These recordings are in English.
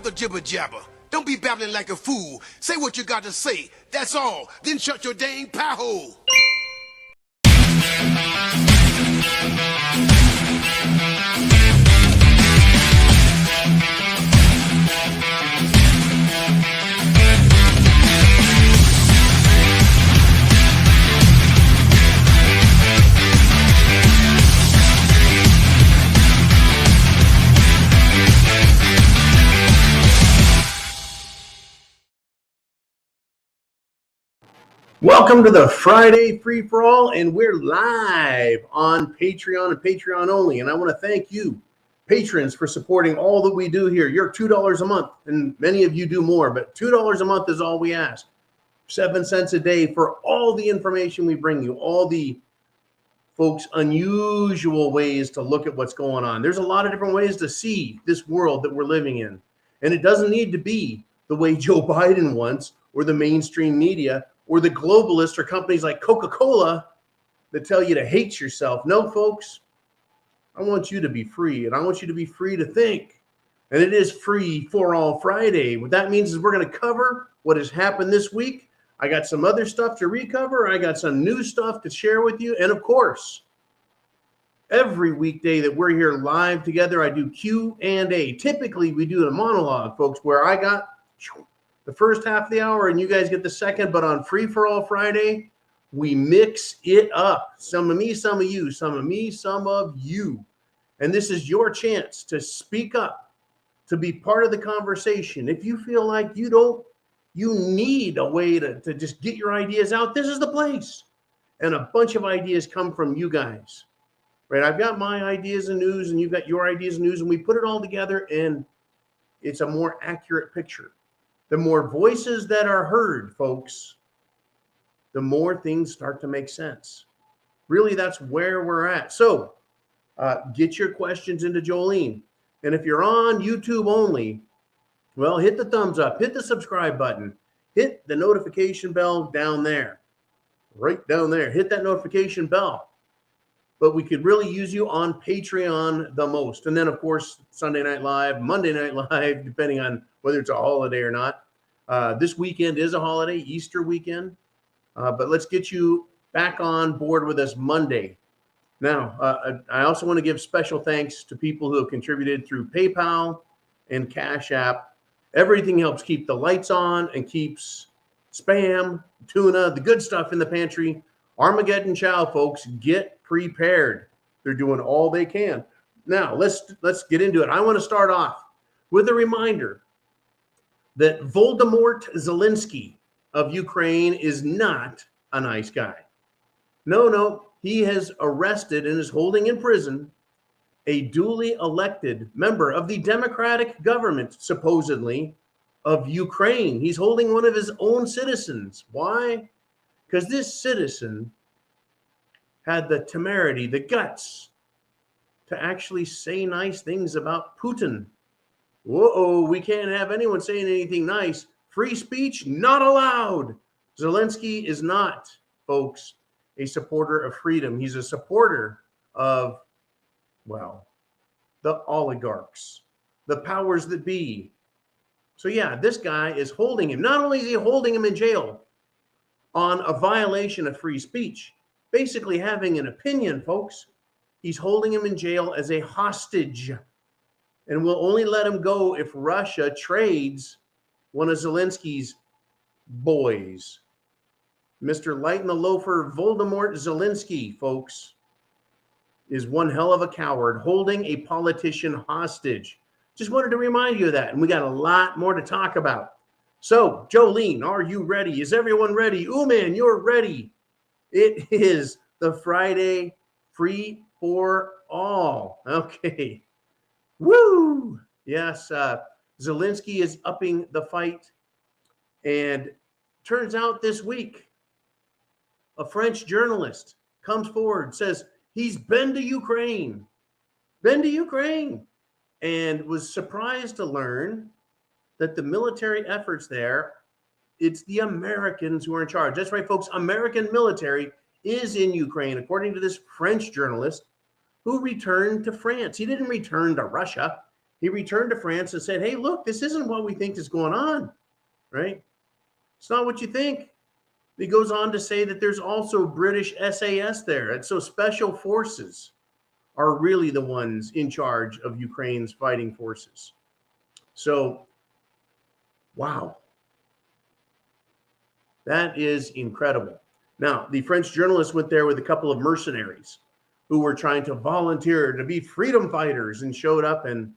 the jibber jabber. Don't be babbling like a fool. Say what you got to say. That's all. Then shut your dang pie hole. Welcome to the Friday Free For All, and we're live on Patreon and Patreon only. And I want to thank you, patrons, for supporting all that we do here. You're $2 a month, and many of you do more, but $2 a month is all we ask. 7 cents a day for all the information we bring you, all the folks' unusual ways to look at what's going on. There's a lot of different ways to see this world that we're living in, and it doesn't need to be the way Joe Biden wants or the mainstream media or the globalists or companies like Coca-Cola that tell you to hate yourself. No, folks, I want you to be free, and I want you to be free to think. And it is Free For All Friday. What that means is we're going to cover what has happened this week. I got some other stuff to recover. I got some new stuff to share with you. And of course, every weekday that we're here live together, I do Q&A. Typically, we do a monologue, folks, where I got the first half of the hour and you guys get the second. But on Free For All Friday, we mix it up. Some of me, some of you, some of me, some of you. And this is your chance to speak up, to be part of the conversation. If you feel like you need a way to just get your ideas out, this is the place. And a bunch of ideas come from you guys, right? I've got my ideas and news, and you've got your ideas and news, and we put it all together, and it's a more accurate picture. The more voices that are heard, folks, the more things start to make sense. Really, that's where we're at. So get your questions into Jolene. And if you're on YouTube only, well, hit the thumbs up, hit the subscribe button, hit the notification bell down there, right down there. Hit that notification bell. But we could really use you on Patreon the most. And then, of course, Sunday Night Live, Monday Night Live, depending on whether it's a holiday or not. This weekend is a holiday, Easter weekend. But let's get you back on board with us Monday. Now, I also want to give special thanks to people who have contributed through PayPal and CashApp. Everything helps keep the lights on and keeps spam, tuna, the good stuff in the pantry. Armageddon chow, folks. Get prepared. They're doing all they can. Now, let's get into it. I want to start off with a reminder that Voldemort Zelensky of Ukraine is not a nice guy. No, he has arrested and is holding in prison a duly elected member of the democratic government, supposedly, of Ukraine. He's holding one of his own citizens. Why? Because this citizen had the temerity, the guts, to actually say nice things about Putin. Whoa, we can't have anyone saying anything nice. Free speech, not allowed. Zelensky is not, folks, a supporter of freedom. He's a supporter of, well, the oligarchs, the powers that be. So yeah, this guy is holding him. Not only is he holding him in jail on a violation of free speech, basically having an opinion, folks, he's holding him in jail as a hostage. And we'll only let him go if Russia trades one of Zelensky's boys. Mr. Light and the Loafer Voldemort Zelensky, folks, is one hell of a coward holding a politician hostage. Just wanted to remind you of that. And we got a lot more to talk about. So, Jolene, are you ready? Is everyone ready? Ooman, you're ready. It is the Friday Free For All. Okay. Woo! Yes, Zelensky is upping the fight. And turns out this week, a French journalist comes forward, says he's been to Ukraine, and was surprised to learn that the military efforts there, it's the Americans who are in charge. That's right, folks. American military is in Ukraine, according to this French journalist who returned to France. He didn't return to Russia. He returned to France and said, hey, look, this isn't what we think is going on, right? It's not what you think. He goes on to say that there's also British SAS there. And so special forces are really the ones in charge of Ukraine's fighting forces. So, wow. That is incredible. Now, the French journalist went there with a couple of mercenaries who were trying to volunteer to be freedom fighters and showed up, and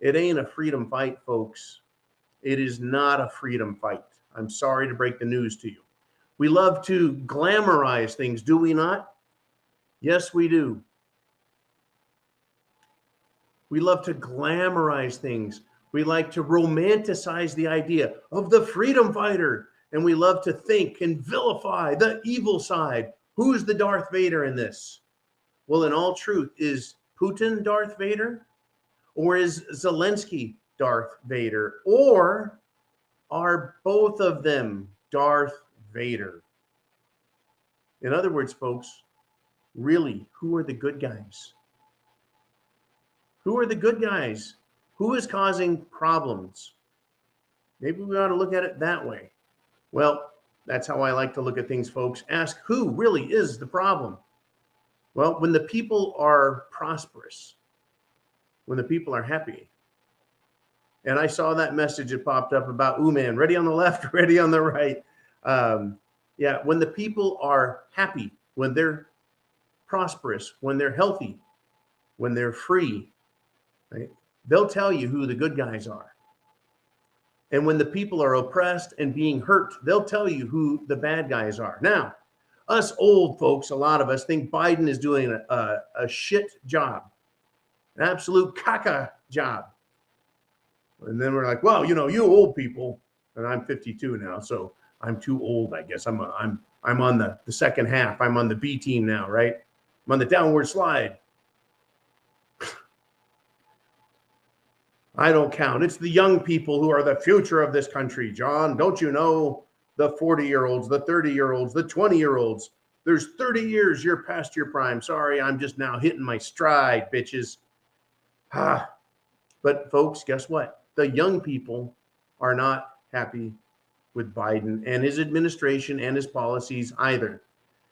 it ain't a freedom fight, folks. It is not a freedom fight. I'm sorry to break the news to you. We love to glamorize things, do we not? Yes, we do. We love to glamorize things. We like to romanticize the idea of the freedom fighter. And we love to think and vilify the evil side. Who's the Darth Vader in this? Well, in all truth, is Putin Darth Vader? Or is Zelensky Darth Vader? Or are both of them Darth Vader? In other words, folks, really, who are the good guys? Who are the good guys? Who is causing problems? Maybe we ought to look at it that way. Well, that's how I like to look at things, folks. Ask who really is the problem. Well, when the people are prosperous, when the people are happy. And I saw that message that popped up about, ooh, man, ready on the left, ready on the right. Yeah, when the people are happy, when they're prosperous, when they're healthy, when they're free, right? They'll tell you who the good guys are. And when the people are oppressed and being hurt, they'll tell you who the bad guys are. Now, us old folks, a lot of us think Biden is doing a shit job, an absolute caca job. And then we're like, well, you know, you old people, and I'm 52 now, so I'm too old, I guess. I'm on the second half. I'm on the B team now, right? I'm on the downward slide. I don't count. It's the young people who are the future of this country, John. Don't you know? The 40-year-olds, the 30-year-olds, the 20-year-olds. There's 30 years you're past your prime. Sorry, I'm just now hitting my stride, bitches. But folks, guess what? The young people are not happy with Biden and his administration and his policies either.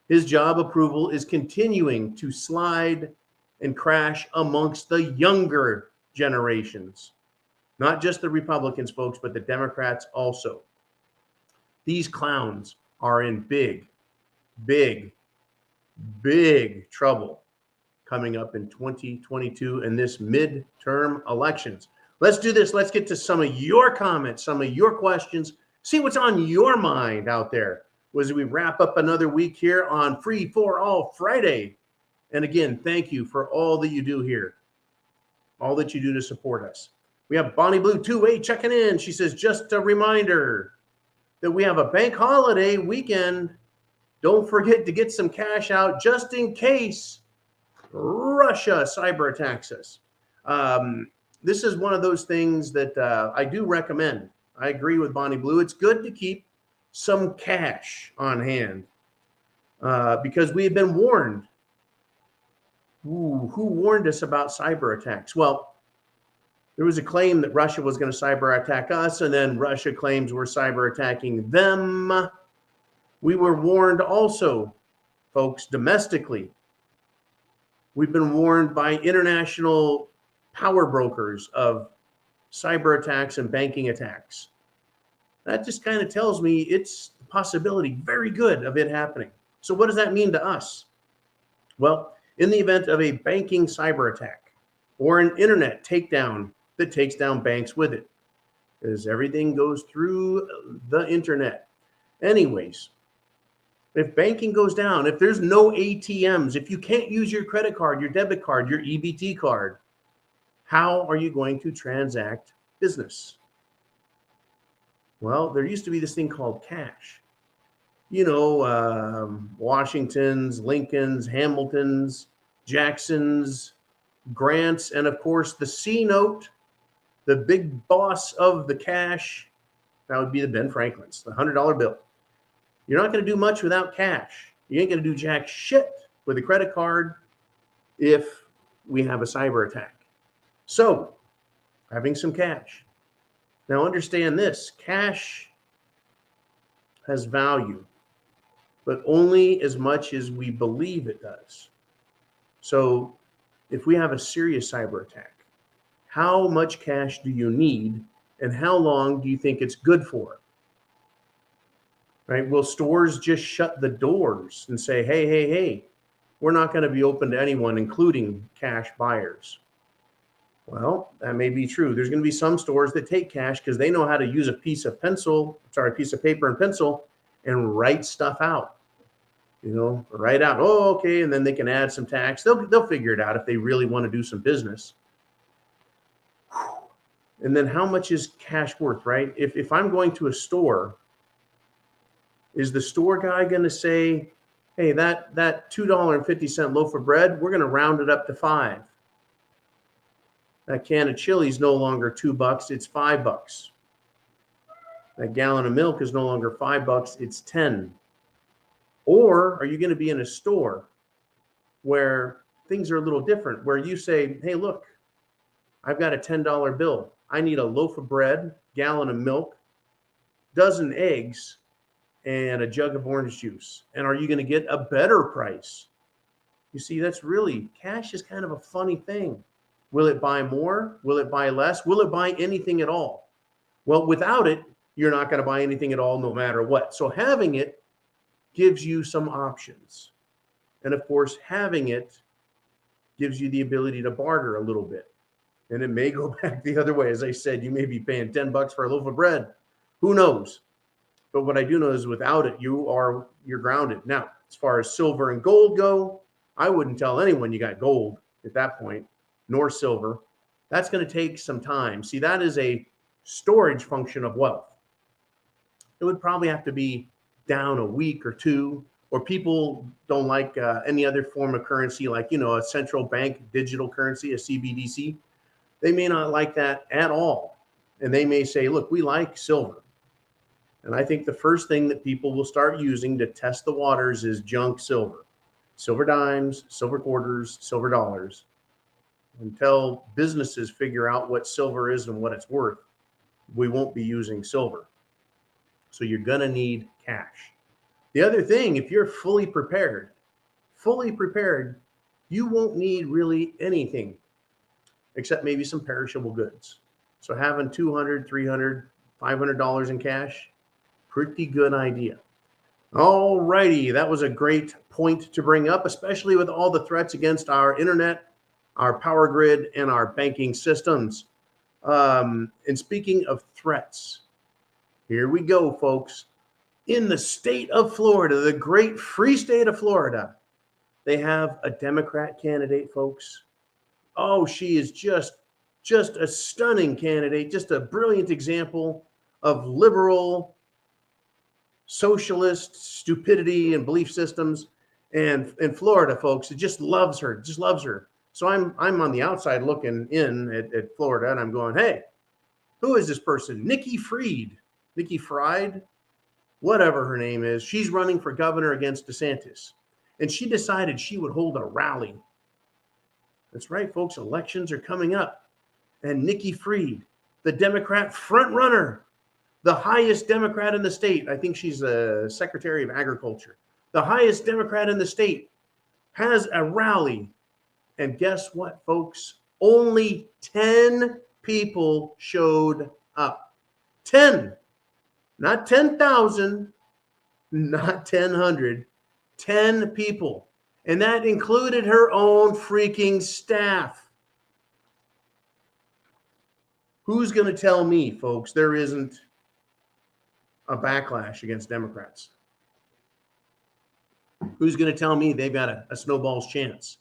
His job approval is continuing to slide and crash amongst the younger generations. Not just the Republicans, folks, but the Democrats also. These clowns are in big, big, big trouble coming up in 2022 and this midterm elections. Let's do this. Let's get to some of your comments, some of your questions. See what's on your mind out there as we wrap up another week here on Free for All Friday. And again, thank you for all that you do here, all that you do to support us. We have Bonnie Blue 2A checking in. She says, just a reminder that we have a bank holiday weekend. Don't forget to get some cash out just in case Russia cyber attacks us. This is one of those things that I do recommend. I agree with Bonnie Blue. It's good to keep some cash on hand because we have been warned. Ooh, who warned us about cyber attacks? Well, there was a claim that Russia was going to cyber attack us, and then Russia claims we're cyber attacking them. We were warned also, folks, domestically. We've been warned by international power brokers of cyber attacks and banking attacks. That just kind of tells me it's a possibility, very good, of it happening. So what does that mean to us? Well, in the event of a banking cyber attack or an internet takedown that takes down banks with it, because everything goes through the internet. Anyways, if banking goes down, if there's no ATMs, if you can't use your credit card, your debit card, your EBT card, how are you going to transact business? Well, there used to be this thing called cash. You know, Washingtons, Lincolns, Hamiltons, Jacksons, Grants, and of course the C note, the big boss of the cash, that would be the Ben Franklins, the $100 bill. You're not going to do much without cash. You ain't going to do jack shit with a credit card if we have a cyber attack. So having some cash. Now understand this, cash has value, but only as much as we believe it does. So if we have a serious cyber attack, how much cash do you need and how long do you think it's good for? Right? Will stores just shut the doors and say, hey, we're not going to be open to anyone, including cash buyers? Well, that may be true. There's going to be some stores that take cash because they know how to use a piece of paper and pencil and write stuff out. Write out, oh, okay, and then they can add some tax. They'll figure it out if they really want to do some business. And then how much is cash worth, right? If I'm going to a store, is the store guy going to say, hey, that $2.50 loaf of bread, we're going to round it up to $5. That can of chili is no longer $2, it's $5. That gallon of milk is no longer $5, it's $10. Or are you going to be in a store where things are a little different, where you say, hey, look, I've got a $10 bill. I need a loaf of bread, gallon of milk, dozen eggs, and a jug of orange juice. And are you going to get a better price? You see, that's really, cash is kind of a funny thing. Will it buy more? Will it buy less? Will it buy anything at all? Well, without it, you're not going to buy anything at all, no matter what. So having it gives you some options. And of course, having it gives you the ability to barter a little bit. And it may go back the other way. As I said, you may be paying $10 for a loaf of bread. Who knows? But what I do know is without it, you're grounded. Now, as far as silver and gold go, I wouldn't tell anyone you got gold at that point, nor silver. That's going to take some time. See, that is a storage function of wealth. It would probably have to be down a week or two, or people don't like any other form of currency, like, a central bank digital currency, a CBDC. They may not like that at all. And they may say, look, we like silver. And I think the first thing that people will start using to test the waters is junk silver. Silver dimes, silver quarters, silver dollars. Until businesses figure out what silver is and what it's worth, we won't be using silver. So you're going to need cash. The other thing, if you're fully prepared, you won't need really anything except maybe some perishable goods. So having $200, $300, $500 in cash, pretty good idea. All righty, that was a great point to bring up, especially with all the threats against our internet, our power grid, and our banking systems. And speaking of threats, here we go, folks. In the state of Florida, the great free state of Florida, they have a Democrat candidate, folks. Oh, she is just a stunning candidate, just a brilliant example of liberal, socialist stupidity and belief systems. And in Florida, folks, it just loves her, So I'm on the outside looking in at Florida, and I'm going, hey, who is this person? Nikki Fried, whatever her name is. She's running for governor against DeSantis. And she decided she would hold a rally. That's right, folks. Elections are coming up. And Nikki Fried, the Democrat front runner, the highest Democrat in the state, I think she's the Secretary of Agriculture, the highest Democrat in the state, has a rally. And guess what, folks? Only 10 people showed up. 10. Not 10,000, not 1,000, 10 people. And that included her own freaking staff. Who's going to tell me, folks, there isn't a backlash against Democrats? Who's going to tell me they've got a snowball's chance?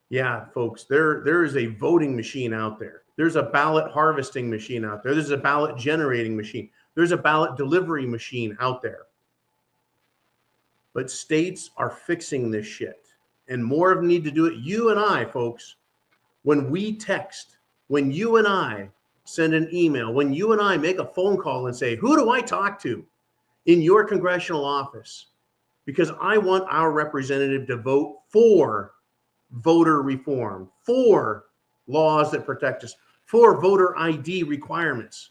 Yeah, folks, there is a voting machine out there. There's a ballot harvesting machine out there. There's a ballot generating machine. There's a ballot delivery machine out there. But states are fixing this shit. And more of them need to do it. You and I, folks, when we text, when you and I send an email, when you and I make a phone call and say, who do I talk to in your congressional office? Because I want our representative to vote for voter reform, for laws that protect us, for voter ID requirements.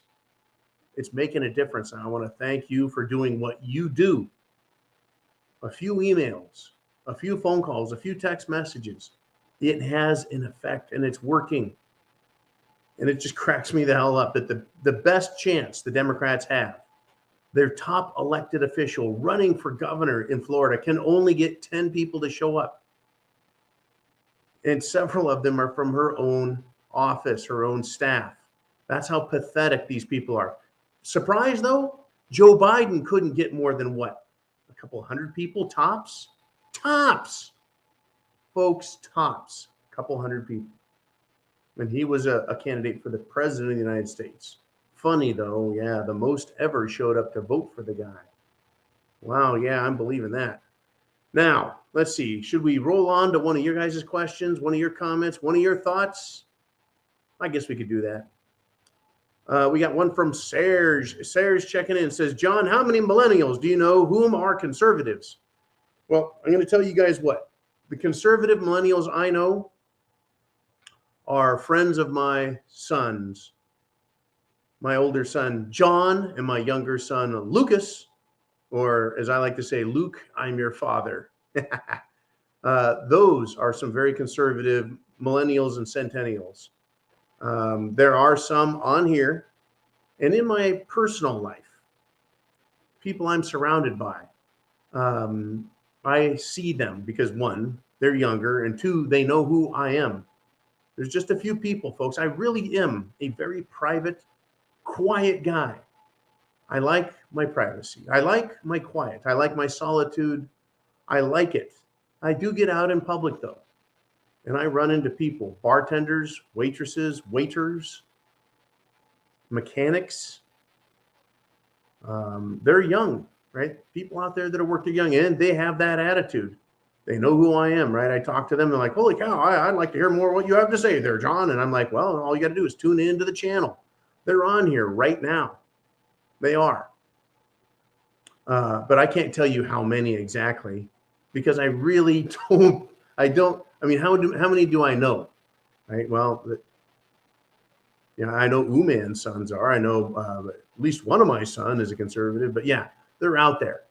It's making a difference. And I want to thank you for doing what you do. A few emails, a few phone calls, a few text messages. It has an effect and it's working. And it just cracks me the hell up that the best chance the Democrats have, their top elected official running for governor in Florida, can only get 10 people to show up. And several of them are from her own office, her own staff. That's how pathetic these people are. Surprise though, Joe Biden couldn't get more than what? A couple hundred people tops? Tops. Folks, tops. A couple hundred people. And he was a candidate for the president of the United States. Funny though, yeah, the most ever showed up to vote for the guy. Wow, yeah, I'm believing that. Now, let's see. Should we roll on to one of your guys' questions, one of your comments, one of your thoughts? I guess we could do that. We got one from Serge. Serge checking in, says, John, how many millennials do you know whom are conservatives? Well, I'm going to tell you guys what. The conservative millennials I know are friends of my sons, my older son, John, and my younger son, Lucas, or as I like to say, Luke, I'm your father. Those are some very conservative millennials and centennials. There are some on here, and in my personal life, people I'm surrounded by, I see them because one, they're younger, and two, they know who I am. There's just a few people, folks. I really am a very private, quiet guy. I like my privacy. I like my quiet. I like my solitude. I like it. I do get out in public though. And I run into people, bartenders, waitresses, waiters, mechanics. They're young, right? People out there that are working young, and they have that attitude. They know who I am, right? I talk to them. They're like, holy cow, I'd like to hear more what you have to say there, John. And I'm like, well, all you got to do is tune into the channel. They're on here right now. They are. But I can't tell you how many exactly because I really don't. I mean, how many do I know? Right. Well, I know Uman's sons are. I know at least one of my sons is a conservative, but yeah, they're out there.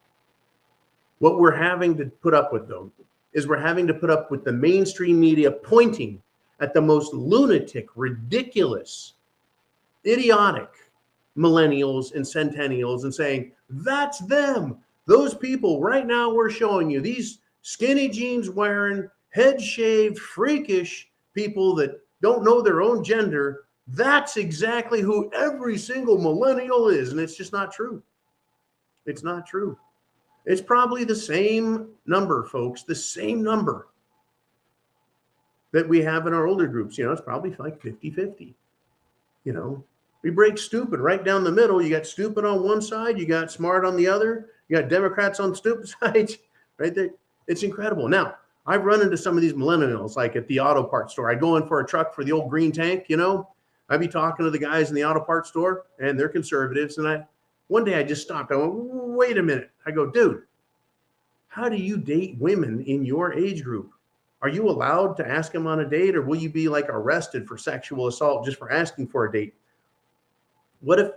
What we're having to put up with, though, is we're having to put up with the mainstream media pointing at the most lunatic, ridiculous, idiotic millennials and centennials and saying, that's them. Those people right now we're showing you, these skinny jeans wearing, head shaved, freakish people that don't know their own gender. That's exactly who every single millennial is. And it's just not true. It's not true. It's probably the same number, folks, the same number that we have in our older groups. It's probably like 50-50. We break stupid right down the middle. You got stupid on one side, you got smart on the other, you got Democrats on the stupid side, right there. It's incredible. Now, I've run into some of these millennials, like at the auto parts store. I go in for a truck for the old green tank, I'd be talking to the guys in the auto parts store, and they're conservatives. And one day I just stopped. I went, wait a minute. I go, dude, how do you date women in your age group? Are you allowed to ask them on a date, or will you be like arrested for sexual assault just for asking for a date? What if,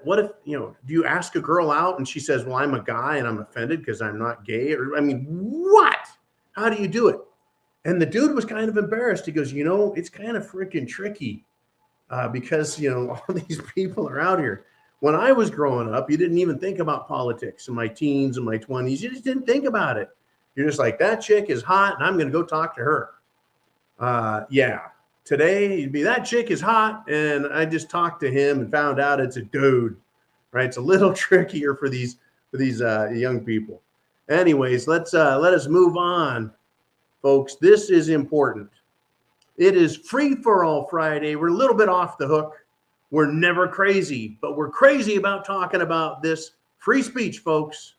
do you ask a girl out and she says, well, I'm a guy and I'm offended because I'm not gay? Or, what? How do you do it? And the dude was kind of embarrassed. He goes, it's kind of freaking tricky because, all these people are out here. When I was growing up, you didn't even think about politics in my teens and my 20s. You just didn't think about it. You're just like, that chick is hot and I'm going to go talk to her. Yeah. Today, you'd be, that chick is hot, and I just talked to him and found out it's a dude, right? It's a little trickier for these young people. Anyways, let us move on, folks. This is important. It is Free for All Friday. We're a little bit off the hook. We're never crazy, but we're crazy about talking about this free speech, folks,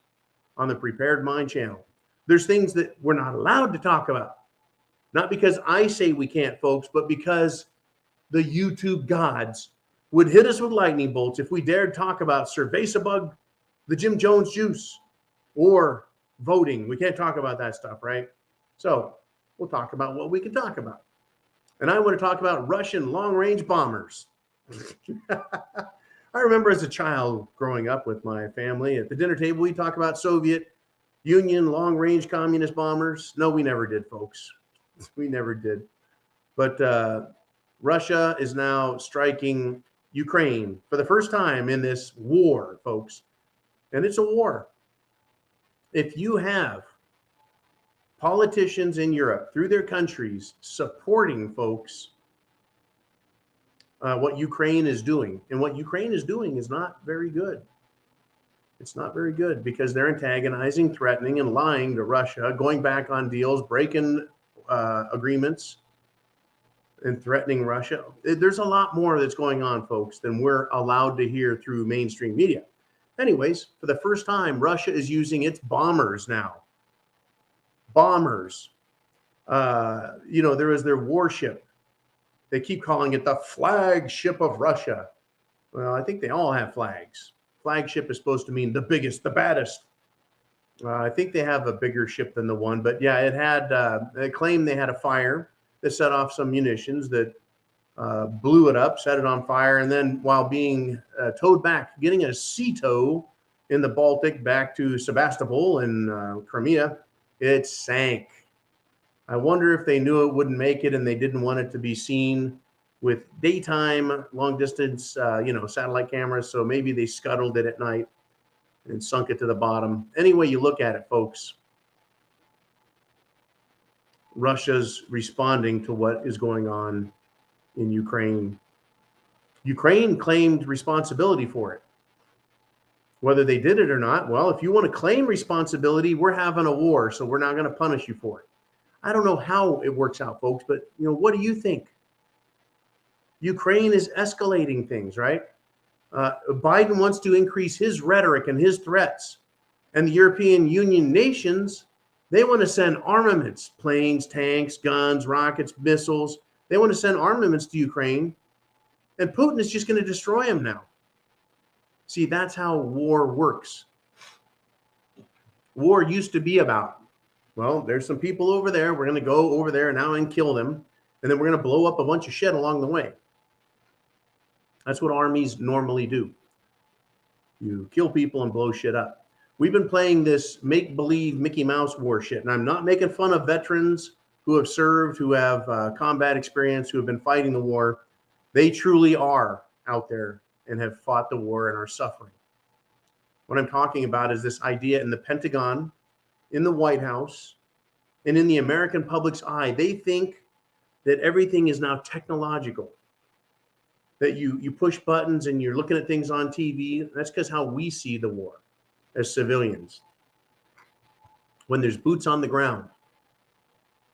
on the Prepared Mind channel. There's things that we're not allowed to talk about. Not because I say we can't, folks, but because the YouTube gods would hit us with lightning bolts if we dared talk about cerveza-bug, the Jim Jones juice, or voting. We can't talk about that stuff, right? So we'll talk about what we can talk about. And I want to talk about Russian long-range bombers. I remember as a child growing up with my family at the dinner table, we talk about Soviet Union long-range communist bombers. No, we never did, folks. We never did. But Russia is now striking Ukraine for the first time in this war, folks. And it's a war. If you have politicians in Europe through their countries supporting, folks, what Ukraine is doing, and what Ukraine is doing is not very good. It's not very good because they're antagonizing, threatening, and lying to Russia, going back on deals, breaking agreements, and threatening Russia. There's a lot more that's going on, folks, than we're allowed to hear through mainstream media. Anyways, for the first time, Russia is using its bombers now. Bombers. There is their warship. They keep calling it the flagship of Russia. Well, I think they all have flags. Flagship is supposed to mean the biggest, the baddest. I think they have a bigger ship than the one, but yeah, it had, they claimed they had a fire that set off some munitions that blew it up, set it on fire, and then while being towed back, getting a sea tow in the Baltic back to Sebastopol in Crimea, it sank. I wonder if they knew it wouldn't make it and they didn't want it to be seen with daytime, long distance, satellite cameras. So maybe they scuttled it at night and sunk it to the bottom. Any way you look at it, folks, Russia's responding to what is going on in Ukraine. Ukraine claimed responsibility for it. Whether they did it or not, well, if you want to claim responsibility, we're having a war, so we're not going to punish you for it. I don't know how it works out, folks, but what do you think? Ukraine is escalating things, right? Biden wants to increase his rhetoric and his threats. And the European Union nations, they want to send armaments, planes, tanks, guns, rockets, missiles. They want to send armaments to Ukraine. And Putin is just going to destroy them now. See, that's how war works. War used to be about, well, there's some people over there. We're going to go over there now and kill them. And then we're going to blow up a bunch of shit along the way. That's what armies normally do. You kill people and blow shit up. We've been playing this make-believe Mickey Mouse war shit. And I'm not making fun of veterans who have served, who have combat experience, who have been fighting the war. They truly are out there and have fought the war and are suffering. What I'm talking about is this idea in the Pentagon, in the White House, and in the American public's eye. They think that everything is now technological, that you push buttons and you're looking at things on TV. That's because how we see the war as civilians. When there's boots on the ground,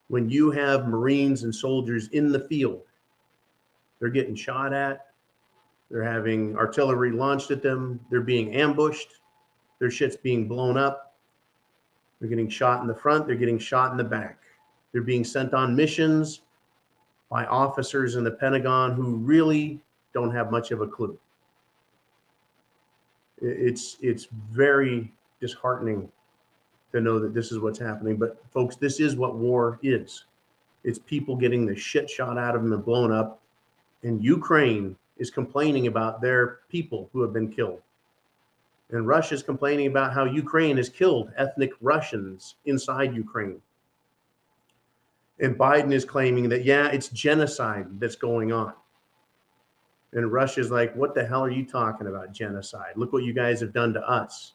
when you have Marines and soldiers in the field, they're getting shot at, they're having artillery launched at them, they're being ambushed, their shit's being blown up, they're getting shot in the front, they're getting shot in the back. They're being sent on missions by officers in the Pentagon who really don't have much of a clue. It's very disheartening to know that this is what's happening. But folks, this is what war is. It's people getting the shit shot out of them and blown up. And Ukraine is complaining about their people who have been killed. And Russia is complaining about how Ukraine has killed ethnic Russians inside Ukraine. And Biden is claiming that, yeah, it's genocide that's going on. And Russia's like, what the hell are you talking about, genocide? Look what you guys have done to us.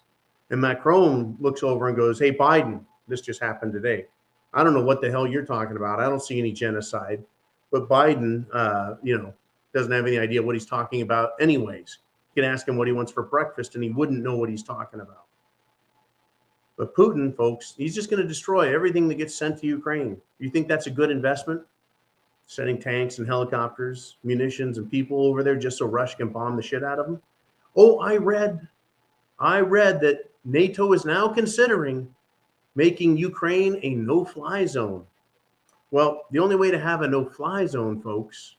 And Macron looks over and goes, hey, Biden, this just happened today. I don't know what the hell you're talking about. I don't see any genocide. But Biden, doesn't have any idea what he's talking about anyways. You can ask him what he wants for breakfast and he wouldn't know what he's talking about. But Putin, folks, he's just going to destroy everything that gets sent to Ukraine. You think that's a good investment? Sending tanks and helicopters, munitions, and people over there just so Russia can bomb the shit out of them? Oh, I read that NATO is now considering making Ukraine a no-fly zone. Well, the only way to have a no-fly zone, folks,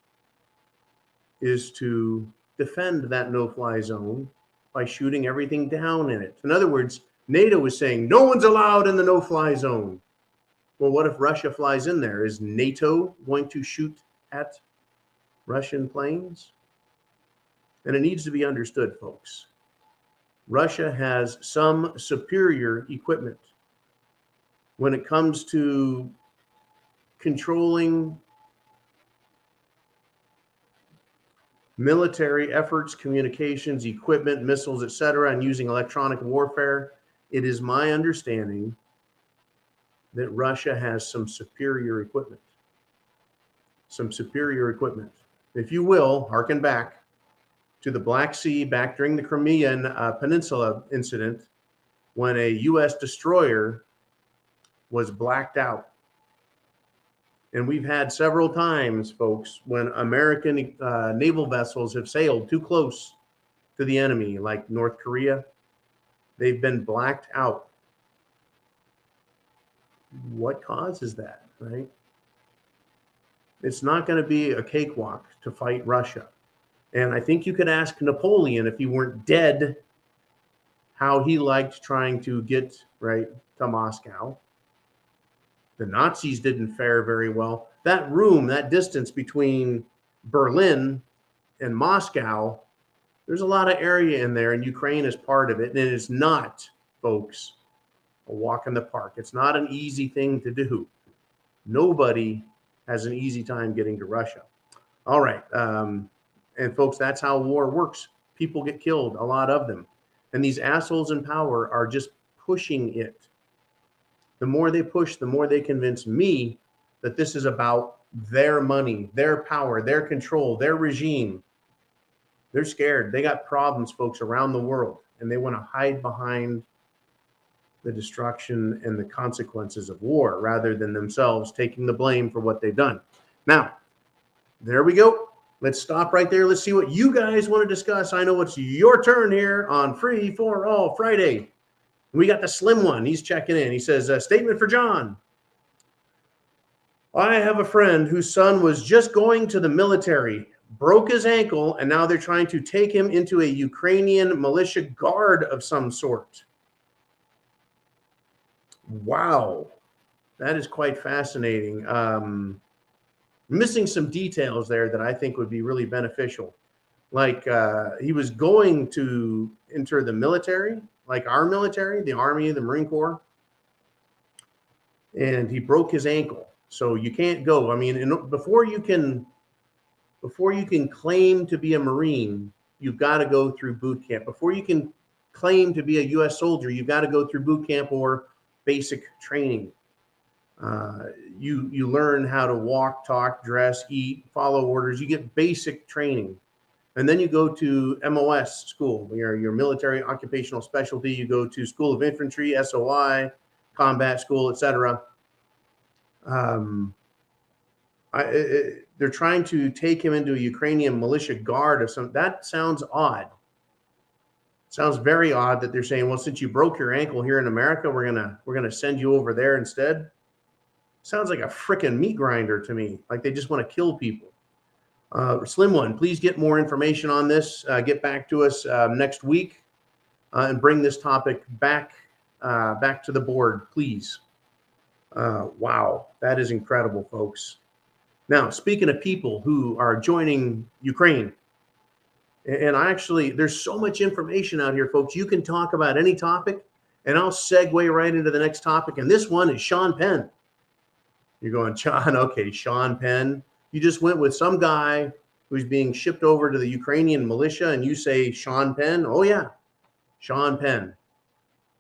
is to defend that no-fly zone by shooting everything down in it. In other words, NATO is saying no one's allowed in the no-fly zone. Well, what if Russia flies in there? Is NATO going to shoot at Russian planes. And it needs to be understood, folks. Russia has some superior equipment when it comes to controlling military efforts, communications, equipment, missiles, etc., and using electronic warfare. It is my understanding that Russia has some superior equipment. Some superior equipment. If you will, hearken back to the Black Sea, back during the Crimean Peninsula incident, when a U.S. destroyer was blacked out. And we've had several times, folks, when American naval vessels have sailed too close to the enemy, like North Korea, they've been blacked out. What causes that, right? It's not going to be a cakewalk to fight Russia. And I think you could ask Napoleon, if he weren't dead, how he liked trying to get right to Moscow. The Nazis didn't fare very well. That room, that distance between Berlin and Moscow, there's a lot of area in there, and Ukraine is part of it. And it is not, folks, a walk in the park. It's not an easy thing to do. Nobody has an easy time getting to Russia. All right. And folks, that's how war works. People get killed, a lot of them. And these assholes in power are just pushing it. The more they push, the more they convince me that this is about their money, their power, their control, their regime. They're scared. They got problems, folks, around the world, and they want to hide behind the destruction and the consequences of war rather than themselves taking the blame for what they've done. Now, there we go. Let's stop right there. Let's see what you guys want to discuss. I know it's your turn here on Free for All Friday. We got the slim one. He's checking in. He says, statement for John. I have a friend whose son was just going to the military, broke his ankle, and now they're trying to take him into a Ukrainian militia guard of some sort. Wow. That is quite fascinating. Missing some details there that I think would be really beneficial. Like he was going to enter the military, like our military, the Army, the Marine Corps, and he broke his ankle. So you can't go. I mean, before you can claim to be a Marine, you've got to go through boot camp. Before you can claim to be a U.S. soldier, you've got to go through boot camp or basic training. You learn how to walk, talk, dress, eat, follow orders. You get basic training. And then you go to MOS school, your military occupational specialty. You go to School of Infantry, SOI, combat school, etc. They're trying to take him into a Ukrainian militia guard of some. That sounds odd. Sounds very odd that they're saying, well, since you broke your ankle here in America, we're gonna send you over there instead. Sounds like a freaking meat grinder to me. Like they just want to kill people. Slim one, please get more information on this. Get back to us next week and bring this topic back to the board, please. Wow, that is incredible, folks. Now, speaking of people who are joining Ukraine, and there's so much information out here, folks. You can talk about any topic, and I'll segue right into the next topic. And this one is Sean Penn. You're going, John, okay, Sean Penn. You just went with some guy who's being shipped over to the Ukrainian militia, and you say Sean Penn? Oh, yeah, Sean Penn.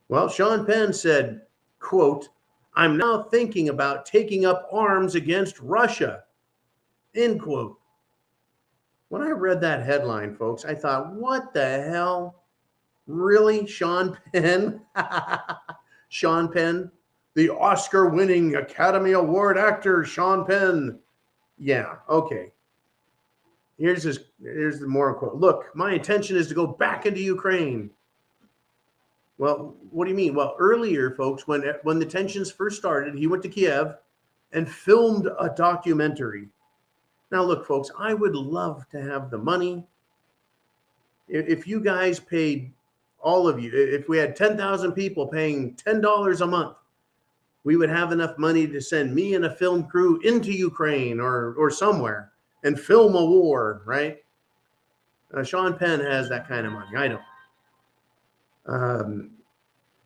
Well, Sean Penn said, quote, I'm now thinking about taking up arms against Russia, end quote. When I read that headline, folks, I thought, what the hell? Really, Sean Penn? Sean Penn, the Oscar-winning Academy Award actor, Sean Penn. Yeah, okay. Here's the moral quote. Look, my intention is to go back into Ukraine. Well, what do you mean? Well, earlier, folks, when the tensions first started, he went to Kiev and filmed a documentary. Now, look, folks, I would love to have the money. If you guys paid, all of you, if we had 10,000 people paying $10 a month, we would have enough money to send me and a film crew into Ukraine or somewhere and film a war, right? Sean Penn has that kind of money. I know.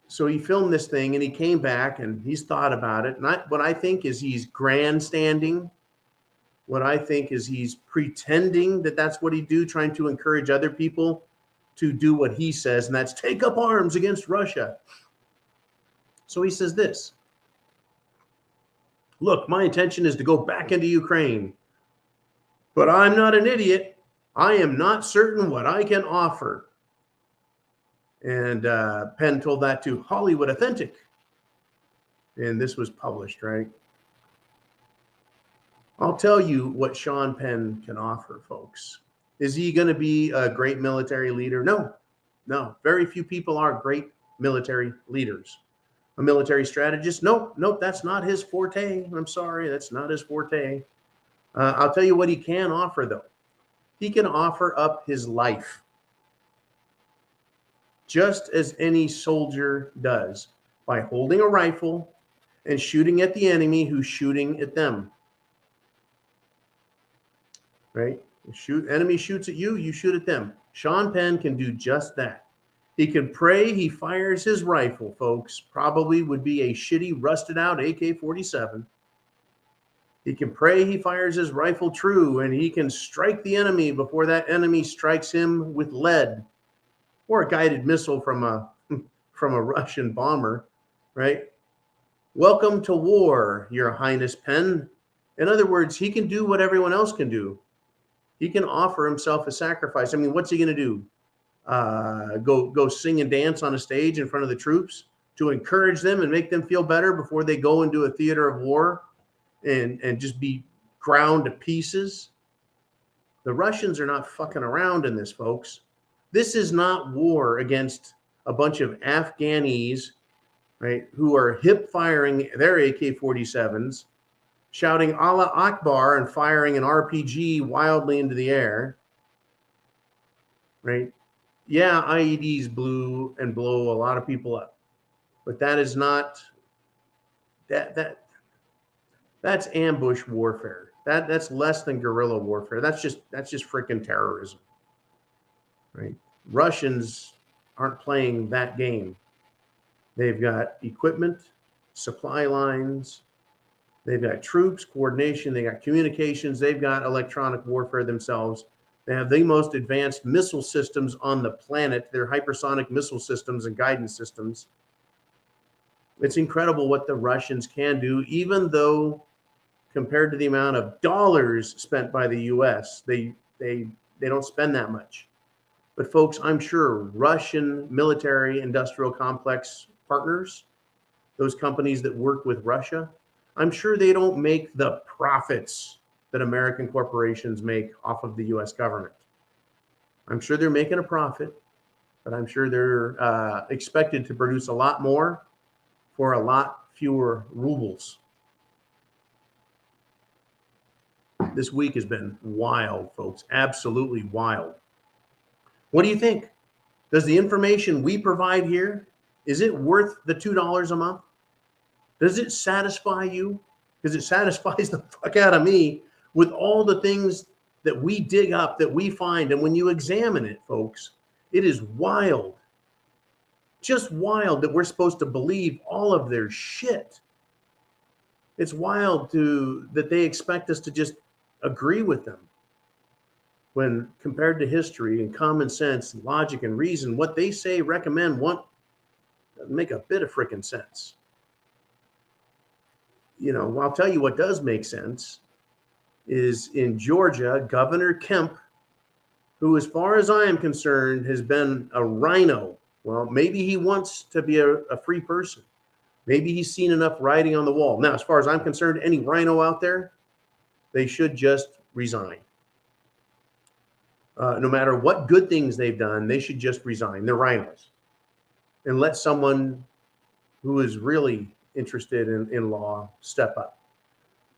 So he filmed this thing and he came back and he's thought about it. What I think is he's grandstanding. What I think is he's pretending that that's what he'd do, trying to encourage other people to do what he says, and that's take up arms against Russia. So he says this. Look, my intention is to go back into Ukraine, but I'm not an idiot. I am not certain what I can offer. And Penn told that to Hollywood Authentic. And this was published, right? I'll tell you what Sean Penn can offer, folks. Is he going to be a great military leader? No. Very few people are great military leaders. A military strategist? Nope, that's not his forte. I'm sorry, that's not his forte. I'll tell you what he can offer, though. He can offer up his life, just as any soldier does, by holding a rifle and shooting at the enemy who's shooting at them. Right? Enemy shoots at you, you shoot at them. Sean Penn can do just that. He can pray he fires his rifle, folks. Probably would be a shitty, rusted out AK-47. He can pray he fires his rifle true, and he can strike the enemy before that enemy strikes him with lead or a guided missile from a Russian bomber, right? Welcome to war, Your Highness Penn. In other words, he can do what everyone else can do. He can offer himself a sacrifice. I mean, what's he going to do? Go sing and dance on a stage in front of the troops to encourage them and make them feel better before they go into a theater of war and just be ground to pieces? The Russians are not fucking around in this, folks. This is not war against a bunch of Afghanis, right, who are hip firing their AK-47s, shouting Allah Akbar and firing an RPG wildly into the air, right? Yeah, IEDs blow a lot of people up, but that is not that's ambush warfare. That's less than guerrilla warfare. That's just freaking terrorism, right? Russians aren't playing that game. They've got equipment, supply lines, they've got troops, coordination, they got communications, they've got electronic warfare themselves. They have the most advanced missile systems on the planet. They're hypersonic missile systems and guidance systems. It's incredible what the Russians can do, even though compared to the amount of dollars spent by the US, they don't spend that much. But folks, I'm sure Russian military industrial complex partners, those companies that work with Russia, I'm sure they don't make the profits that American corporations make off of the US government. I'm sure they're making a profit, but I'm sure they're expected to produce a lot more for a lot fewer rubles. This week has been wild, folks, absolutely wild. What do you think? Does the information we provide here, is it worth the $2 a month? Does it satisfy you? Because it satisfies the fuck out of me with all the things that we dig up, that we find. And when you examine it, folks, it is wild. Just wild that we're supposed to believe all of their shit. It's wild that they expect us to just agree with them. When compared to history and common sense, logic and reason, what they say, recommend, want, doesn't make a bit of freaking sense. You know, I'll tell you what does make sense is in Georgia, Governor Kemp, who, as far as I am concerned, has been a rhino. Well, maybe he wants to be a free person. Maybe he's seen enough writing on the wall. Now, as far as I'm concerned, any rhino out there, they should just resign. No matter what good things they've done, they should just resign. They're rhinos. And let someone who is really interested in law step up.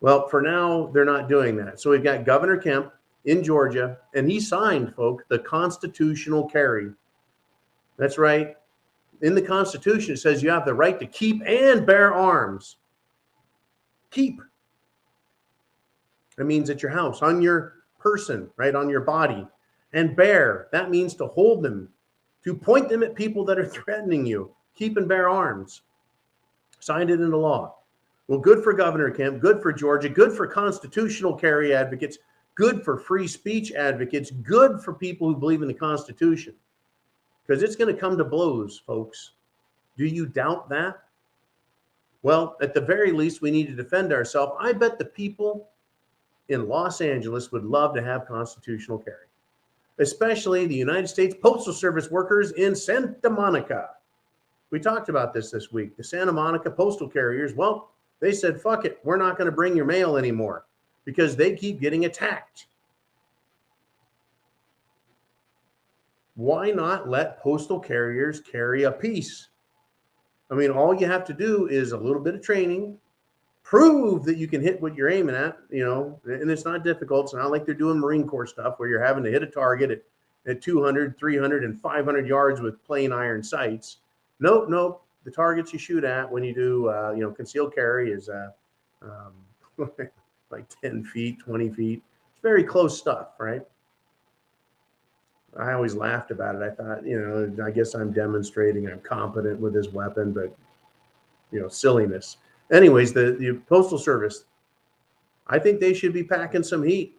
Well, for now, they're not doing that. So we've got Governor Kemp in Georgia, and he signed, folks, the constitutional carry. That's right. In the Constitution, it says you have the right to keep and bear arms. Keep. That means at your house, on your person, right, on your body. And bear, that means to hold them, to point them at people that are threatening you. Keep and bear arms. Signed it into law. Well, good for Governor Kemp, good for Georgia, good for constitutional carry advocates, good for free speech advocates, good for people who believe in the Constitution. Because it's going to come to blows, folks. Do you doubt that? Well, at the very least, we need to defend ourselves. I bet the people in Los Angeles would love to have constitutional carry, especially the United States Postal Service workers in Santa Monica. We talked about this week. The Santa Monica postal carriers, well, they said, fuck it, we're not going to bring your mail anymore because they keep getting attacked. Why not let postal carriers carry a piece? I mean, all you have to do is a little bit of training, prove that you can hit what you're aiming at, and it's not difficult. It's not like they're doing Marine Corps stuff where you're having to hit a target at 200, 300, and 500 yards with plain iron sights. Nope. The targets you shoot at when you do, concealed carry is like 10 feet, 20 feet. It's very close stuff, right? I always laughed about it. I thought, I guess I'm demonstrating I'm competent with this weapon, but, silliness. Anyways, the Postal Service, I think they should be packing some heat.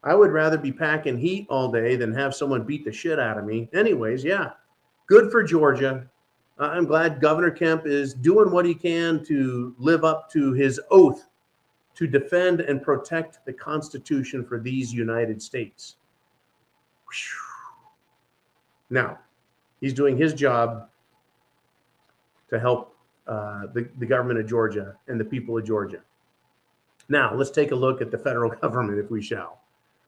I would rather be packing heat all day than have someone beat the shit out of me. Anyways, yeah, good for Georgia. I'm glad Governor Kemp is doing what he can to live up to his oath to defend and protect the Constitution for these United States. Now, he's doing his job to help the government of Georgia and the people of Georgia. Now, let's take a look at the federal government, if we shall.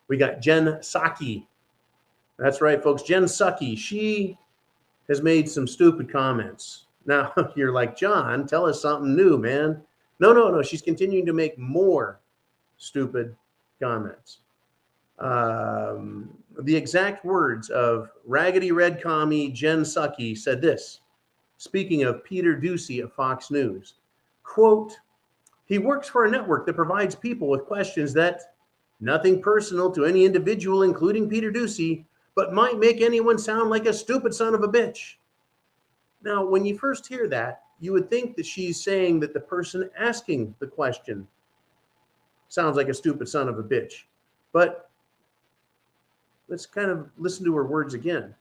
We got Jen Psaki. That's right, folks. Jen Psaki. She has made some stupid comments. Now, you're like, John, tell us something new, man. No. She's continuing to make more stupid comments. The exact words of Raggedy Red Commie Jen Psaki said this, speaking of Peter Doocy of Fox News, quote, he works for a network that provides people with questions that, nothing personal to any individual, including Peter Doocy, but might make anyone sound like a stupid son of a bitch. Now, when you first hear that, you would think that she's saying that the person asking the question sounds like a stupid son of a bitch. But let's kind of listen to her words again.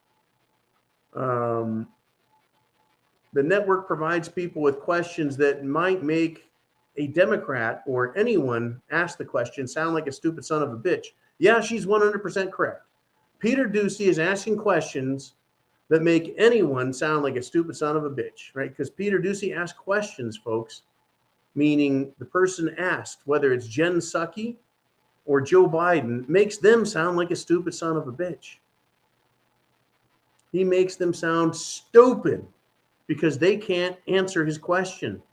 The network provides people with questions that might make a Democrat or anyone ask the question sound like a stupid son of a bitch. Yeah, she's 100% correct. Peter Doocy is asking questions that make anyone sound like a stupid son of a bitch, right? Because Peter Doocy asked questions, folks, meaning the person asked, whether it's Jen Psaki or Joe Biden, makes them sound like a stupid son of a bitch. He makes them sound stupid because they can't answer his question.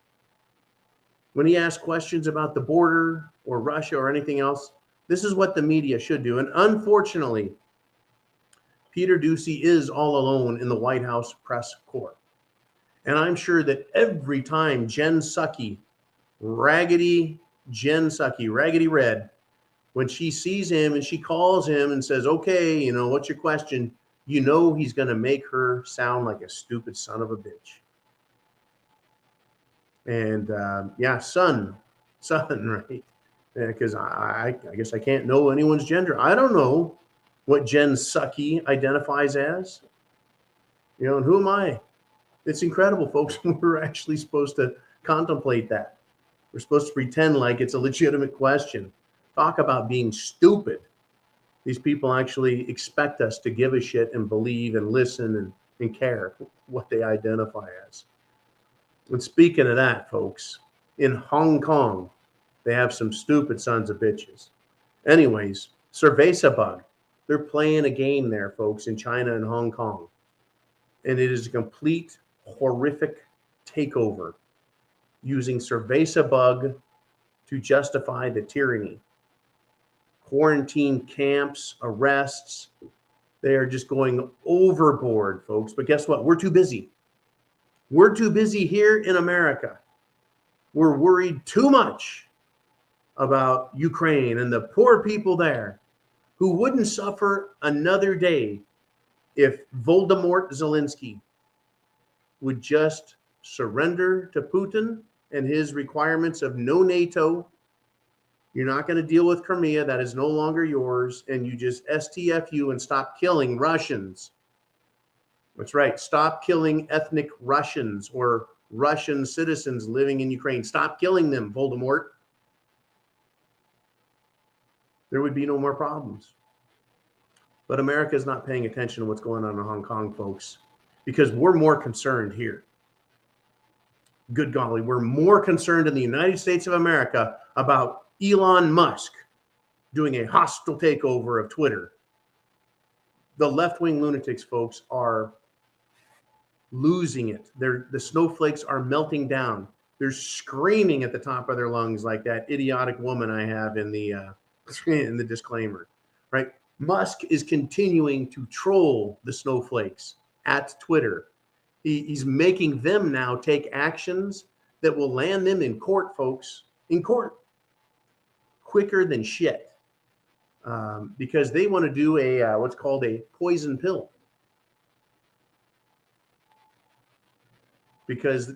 When he asks questions about the border or Russia or anything else, this is what the media should do. And unfortunately, Peter Doocy is all alone in the White House press corps. And I'm sure that every time Jen Psaki, Raggedy Red, when she sees him and she calls him and says, okay, what's your question? He's going to make her sound like a stupid son of a bitch. And son, right? Because I guess I can't know anyone's gender. I don't know what Jen Psaki identifies as. And who am I? It's incredible, folks. We're actually supposed to contemplate that. We're supposed to pretend like it's a legitimate question. Talk about being stupid. These people actually expect us to give a shit and believe and listen and care what they identify as. And speaking of that, folks, in Hong Kong, they have some stupid sons of bitches. Anyways, Cerveza Bug. They're playing a game there, folks, in China and Hong Kong. And it is a complete horrific takeover using Cerveza Bug to justify the tyranny. Quarantine camps, arrests. They are just going overboard, folks. But guess what? We're too busy. We're too busy here in America. We're worried too much about Ukraine and the poor people there who wouldn't suffer another day if Voldemort Zelensky would just surrender to Putin and his requirements of no NATO. You're not going to deal with Crimea. That is no longer yours. And you just STFU and stop killing Russians. That's right. Stop killing ethnic Russians or Russian citizens living in Ukraine. Stop killing them, Voldemort. There would be no more problems. But America is not paying attention to what's going on in Hong Kong, folks, because we're more concerned here. Good golly, we're more concerned in the United States of America about Elon Musk doing a hostile takeover of Twitter. The left-wing lunatics, folks, are losing it. The snowflakes are melting down. They're screaming at the top of their lungs like that idiotic woman I have in the disclaimer, right? Musk is continuing to troll the snowflakes at Twitter. He's making them now take actions that will land them in court, folks, in court, quicker than shit, because they want to do a what's called a poison pill. Because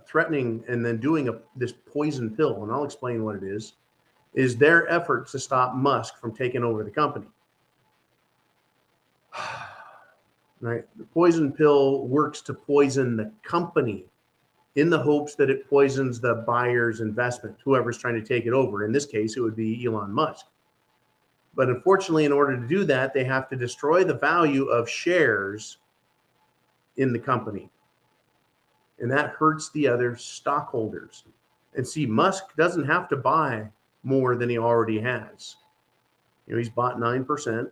threatening and then doing this poison pill, and I'll explain what it is their effort to stop Musk from taking over the company. Right? The poison pill works to poison the company in the hopes that it poisons the buyer's investment, whoever's trying to take it over. In this case, it would be Elon Musk. But unfortunately, in order to do that, they have to destroy the value of shares in the company. And that hurts the other stockholders. And see, Musk doesn't have to buy more than he already has. You know, he's bought 9%.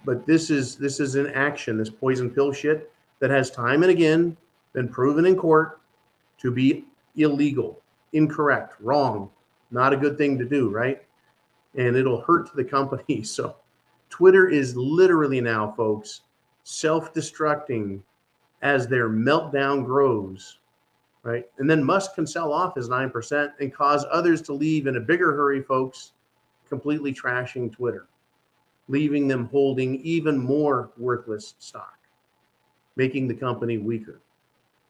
But this is an action, this poison pill shit that has time and again been proven in court to be illegal, incorrect, wrong, not a good thing to do, right? And it'll hurt the company. So Twitter is literally now, folks, self-destructing as their meltdown grows, right? And then Musk can sell off his 9% and cause others to leave in a bigger hurry, folks, completely trashing Twitter, leaving them holding even more worthless stock, making the company weaker.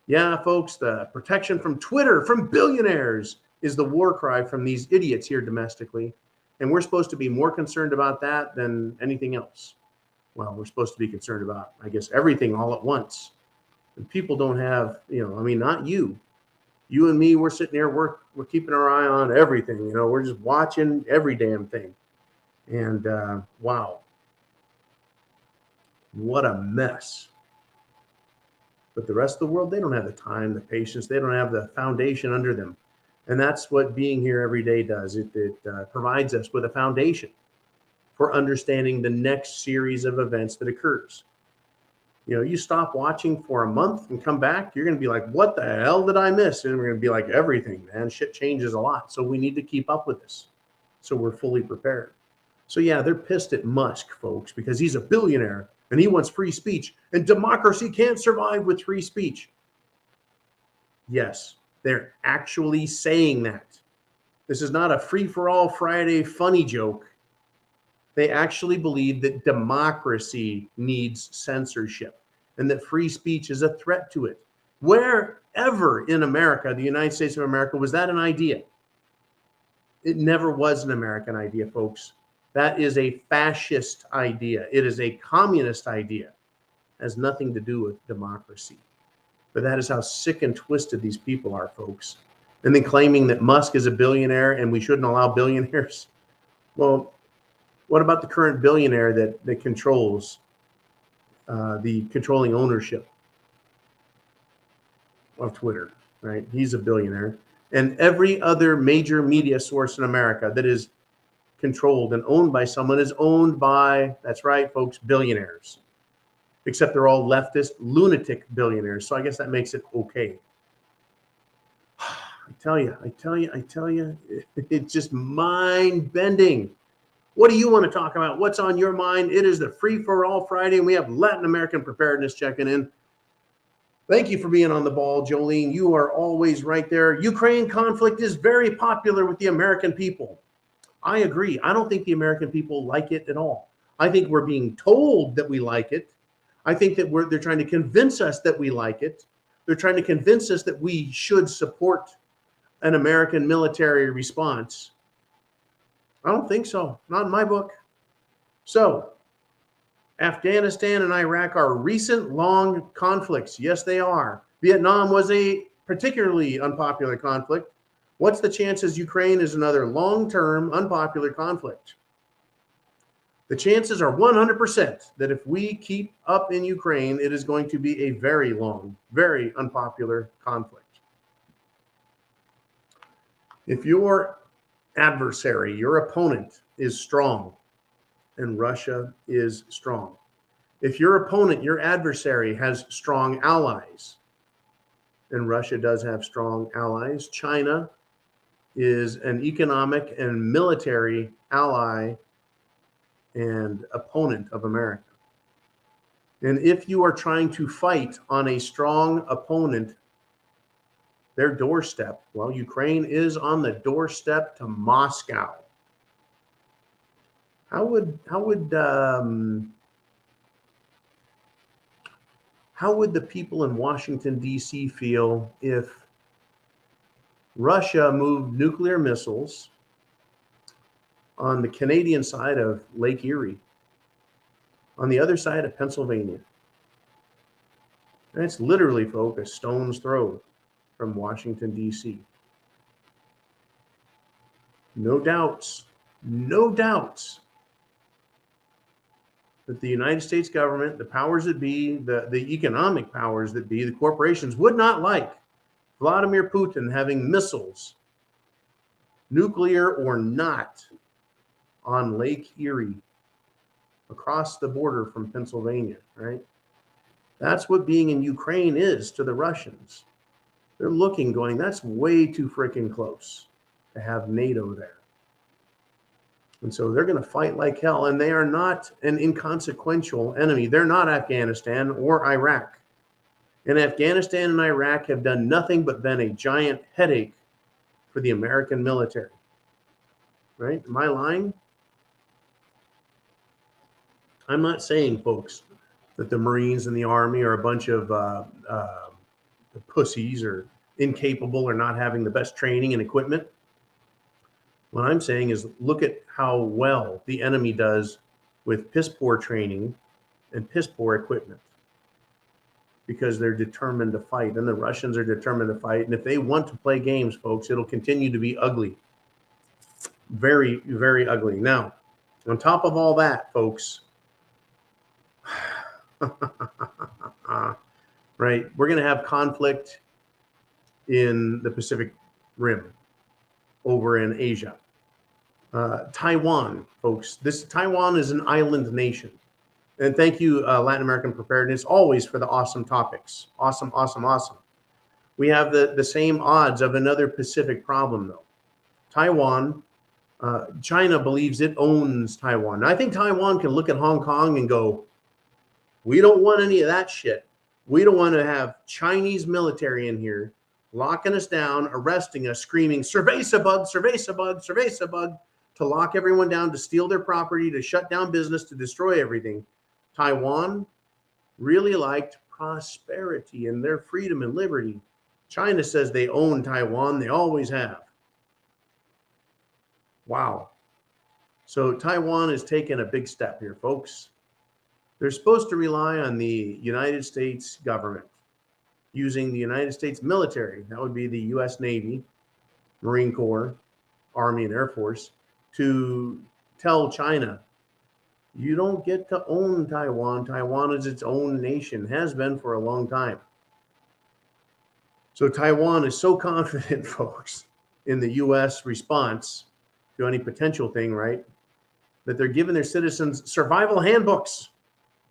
Yeah, folks, the protection from Twitter, from billionaires, is the war cry from these idiots here domestically. And we're supposed to be more concerned about that than anything else. Well, we're supposed to be concerned about, I guess, everything all at once. And people don't have, not you. You and me, we're sitting there, we're keeping our eye on everything. We're just watching every damn thing. And wow, what a mess. But the rest of the world, they don't have the time, the patience, they don't have the foundation under them. And that's what being here every day does. It provides us with a foundation for understanding the next series of events that occurs. You stop watching for a month and come back, you're going to be like, what the hell did I miss? And we're going to be like, everything, man. Shit changes a lot. So we need to keep up with this. So we're fully prepared. So yeah, they're pissed at Musk, folks, because he's a billionaire and he wants free speech. And democracy can't survive with free speech. Yes, they're actually saying that. This is not a free-for-all Friday funny joke. They actually believe that democracy needs censorship and that free speech is a threat to it. Wherever in America, the United States of America, was that an idea? It never was an American idea, folks. That is a fascist idea. It is a communist idea. It has nothing to do with democracy. But that is how sick and twisted these people are, folks. And then claiming that Musk is a billionaire and we shouldn't allow billionaires. Well, what about the current billionaire that controls the controlling ownership of Twitter, right? He's a billionaire. And every other major media source in America that is controlled and owned by someone is owned by, that's right, folks, billionaires. Except they're all leftist, lunatic billionaires. So I guess that makes it okay. I tell you, it's just mind-bending. What do you want to talk about? What's on your mind? It is the Free-for-All Friday, and we have Latin American preparedness checking in. Thank you for being on the ball, Jolene. You are always right there. Ukraine conflict is very popular with the American people. I agree. I don't think the American people like it at all. I think we're being told that we like it. I think that they're trying to convince us that we like it. They're trying to convince us that we should support an American military response. I don't think so. Not in my book. So, Afghanistan and Iraq are recent long conflicts. Yes, they are. Vietnam was a particularly unpopular conflict. What's the chances Ukraine is another long-term unpopular conflict? The chances are 100% that if we keep up in Ukraine, it is going to be a very long, very unpopular conflict. If your adversary, your opponent, is strong, and Russia is strong. If your opponent, your adversary, has strong allies, and Russia does have strong allies, China is an economic and military ally and opponent of America. And if you are trying to fight on a strong opponent, their doorstep, well, Ukraine is on the doorstep to Moscow. How would the people in Washington, D.C. feel if Russia moved nuclear missiles on the Canadian side of Lake Erie, on the other side of Pennsylvania? And it's literally, folks, a stone's throw from Washington, D.C. No doubts that the United States government, the powers that be, the economic powers that be, the corporations would not like Vladimir Putin having missiles, nuclear or not, on Lake Erie across the border from Pennsylvania, right? That's what being in Ukraine is to the Russians. They're looking, going, that's way too freaking close to have NATO there. And so they're going to fight like hell. And they are not an inconsequential enemy. They're not Afghanistan or Iraq. And Afghanistan and Iraq have done nothing but been a giant headache for the American military. Right? Am I lying? I'm not saying, folks, that the Marines and the Army are a bunch of pussies or incapable or not having the best training and equipment. What I'm saying is look at how well the enemy does with piss poor training and piss poor equipment, because they're determined to fight, and the Russians are determined to fight. And if they want to play games, folks, it'll continue to be ugly. Very, very ugly. Now, on top of all that, folks, right, we're going to have conflict in the Pacific Rim over in Asia. Taiwan, folks. Taiwan is an island nation. And thank you, Latin American Preparedness, always for the awesome topics. Awesome, awesome, awesome. We have the same odds of another Pacific problem, though. Taiwan, China believes it owns Taiwan. Now, I think Taiwan can look at Hong Kong and go, we don't want any of that shit. We don't want to have Chinese military in here locking us down, arresting us, screaming, Cerveza-bug, Cerveza-bug, Cerveza-bug, to lock everyone down, to steal their property, to shut down business, to destroy everything. Taiwan really liked prosperity and their freedom and liberty. China says they own Taiwan. They always have. Wow. So Taiwan has taken a big step here, folks. They're supposed to rely on the United States government, using the United States military, that would be the U.S. Navy, Marine Corps, Army, and Air Force, to tell China, you don't get to own Taiwan. Taiwan is its own nation, has been for a long time. So Taiwan is so confident, folks, in the U.S. response to any potential thing, right, that they're giving their citizens survival handbooks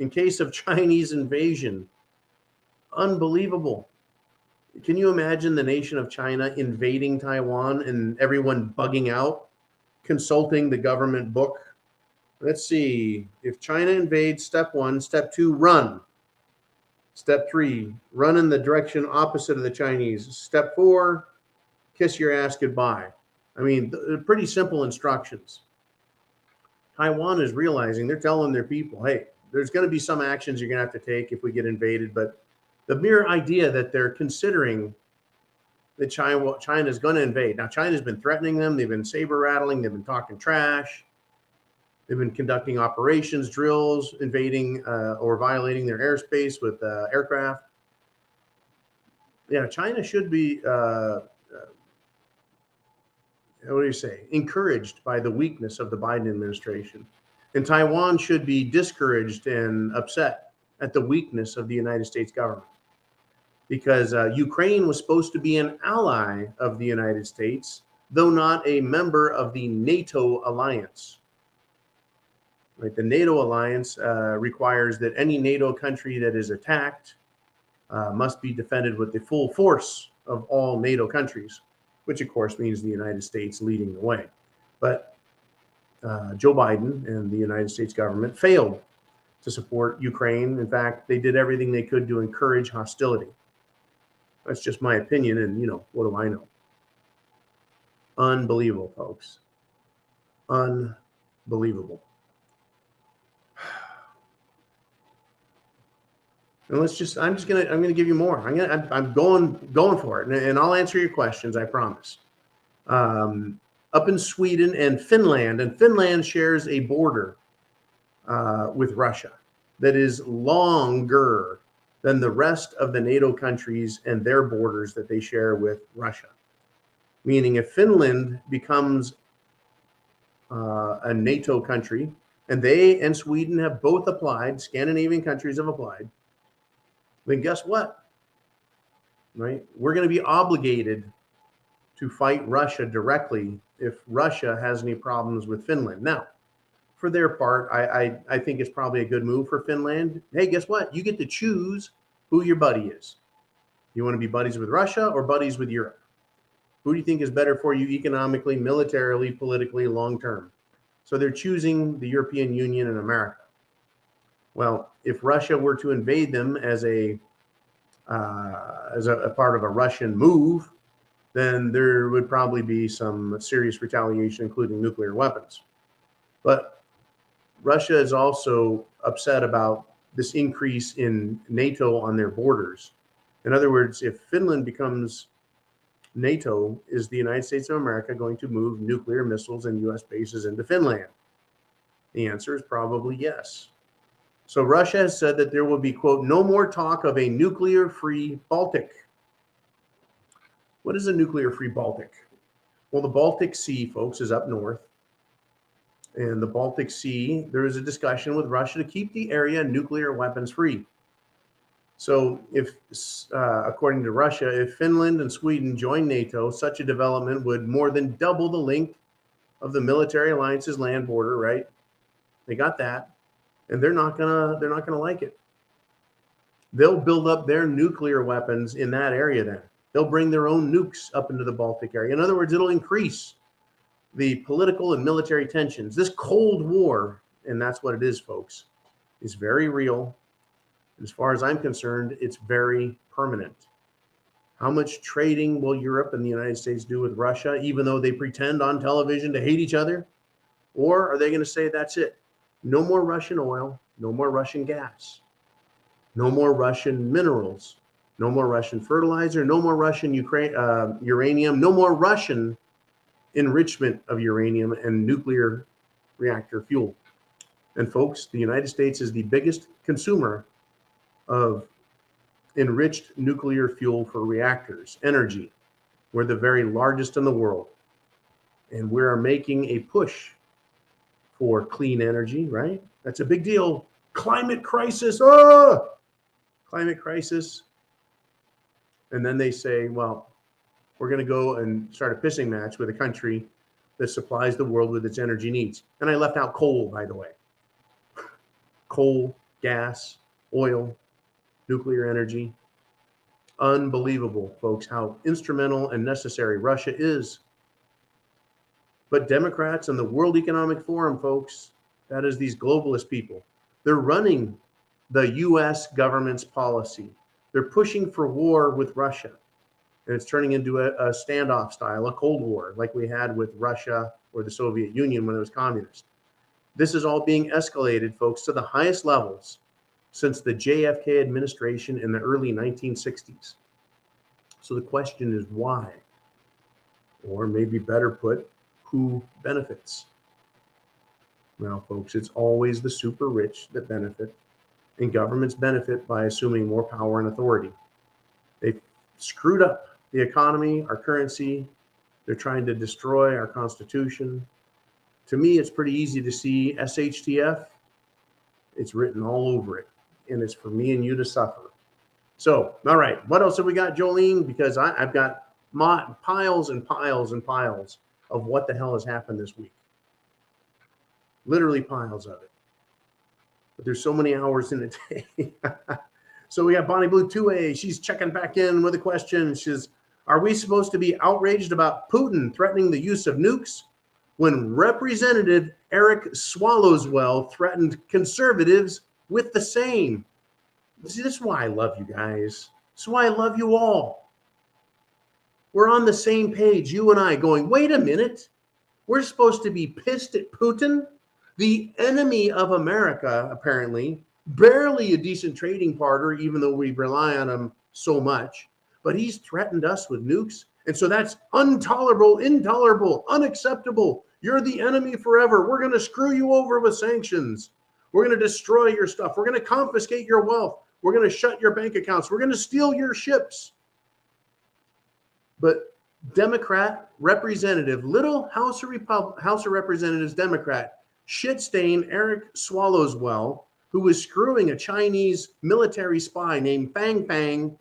in case of Chinese invasion. Unbelievable. Can you imagine the nation of China invading Taiwan and everyone bugging out, consulting the government book? Let's see. If China invades, step 1, step 2, run. Step 3, run in the direction opposite of the Chinese. Step 4, kiss your ass goodbye. I mean, they're pretty simple instructions. Taiwan is realizing, they're telling their people, hey, there's going to be some actions you're going to have to take if we get invaded. But the mere idea that they're considering that China is going to invade. Now, China's been threatening them. They've been saber rattling. They've been talking trash. They've been conducting operations, drills, invading or violating their airspace with aircraft. Yeah, China should be, what do you say, encouraged by the weakness of the Biden administration. And Taiwan should be discouraged and upset at the weakness of the United States government. Because Ukraine was supposed to be an ally of the United States, though not a member of the NATO alliance. Right? The NATO alliance requires that any NATO country that is attacked must be defended with the full force of all NATO countries, which of course means the United States leading the way. But Joe Biden and the United States government failed to support Ukraine. In fact, they did everything they could to encourage hostility. That's just my opinion, and what do I know? Unbelievable, folks. Unbelievable. And I'm gonna give you more. I'm going for it, and I'll answer your questions, I promise. Up in Sweden and Finland shares a border with Russia that is longer than the rest of the NATO countries and their borders that they share with Russia. Meaning if Finland becomes a NATO country, and they and Sweden have both applied, Scandinavian countries have applied, then guess what? Right? We're going to be obligated to fight Russia directly if Russia has any problems with Finland. Now, for their part, I think it's probably a good move for Finland. Hey, guess what? You get to choose who your buddy is. You want to be buddies with Russia or buddies with Europe? Who do you think is better for you economically, militarily, politically, long term? So they're choosing the European Union and America. Well, if Russia were to invade them as a part of a Russian move, then there would probably be some serious retaliation, including nuclear weapons. But Russia is also upset about this increase in NATO on their borders. In other words, if Finland becomes NATO, is the United States of America going to move nuclear missiles and U.S. bases into Finland? The answer is probably yes. So Russia has said that there will be, quote, no more talk of a nuclear-free Baltic. What is a nuclear-free Baltic? Well, the Baltic Sea, folks, is up north. And the Baltic Sea, there is a discussion with Russia to keep the area nuclear weapons free. So if, according to Russia, if Finland and Sweden join NATO, such a development would more than double the length of the military alliance's land border, right? They got that. And they're not gonna like it. They'll build up their nuclear weapons in that area then. They'll bring their own nukes up into the Baltic area. In other words, it'll increase the political and military tensions. This Cold War, and that's what it is, folks, is very real. As far as I'm concerned, it's very permanent. How much trading will Europe and the United States do with Russia, even though they pretend on television to hate each other? Or are they going to say, that's it? No more Russian oil, no more Russian gas, no more Russian minerals, no more Russian fertilizer, no more Russian uranium, no more Russian enrichment of uranium and nuclear reactor fuel. And folks, the United States is the biggest consumer of enriched nuclear fuel for reactors, energy. We're the very largest in the world. And we are making a push for clean energy, right? That's a big deal. Climate crisis, climate crisis. And then they say, well, we're going to go and start a pissing match with a country that supplies the world with its energy needs. And I left out coal, by the way. Coal, gas, oil, nuclear energy. Unbelievable, folks, how instrumental and necessary Russia is. But Democrats and the World Economic Forum, folks, that is these globalist people, they're running the U.S. government's policy. They're pushing for war with Russia. And it's turning into a standoff style, a Cold War, like we had with Russia or the Soviet Union when it was communist. This is all being escalated, folks, to the highest levels since the JFK administration in the early 1960s. So the question is why? Or maybe better put, who benefits? Well, folks, it's always the super rich that benefit, and governments benefit by assuming more power and authority. They've screwed up the economy, our currency. They're trying to destroy our Constitution. To me, it's pretty easy to see SHTF. It's written all over it, and it's for me and you to suffer. So, all right, what else have we got, Jolene? Because I've got piles and piles and piles of what the hell has happened this week. Literally piles of it. But there's so many hours in a day. So we got Bonnie Blue 2A. She's checking back in with a question. She says, are we supposed to be outraged about Putin threatening the use of nukes when Representative Eric Swallowswell threatened conservatives with the same? See, this is why I love you guys. This is why I love you all. We're on the same page, you and I, going, wait a minute. We're supposed to be pissed at Putin, the enemy of America, apparently, barely a decent trading partner, even though we rely on him so much. But he's threatened us with nukes. And so that's intolerable, unacceptable. You're the enemy forever. We're going to screw you over with sanctions. We're going to destroy your stuff. We're going to confiscate your wealth. We're going to shut your bank accounts. We're going to steal your ships. But Democrat representative, little House of Representatives Democrat, shit-stained Eric Swallowswell, who was screwing a Chinese military spy named Fang Fang,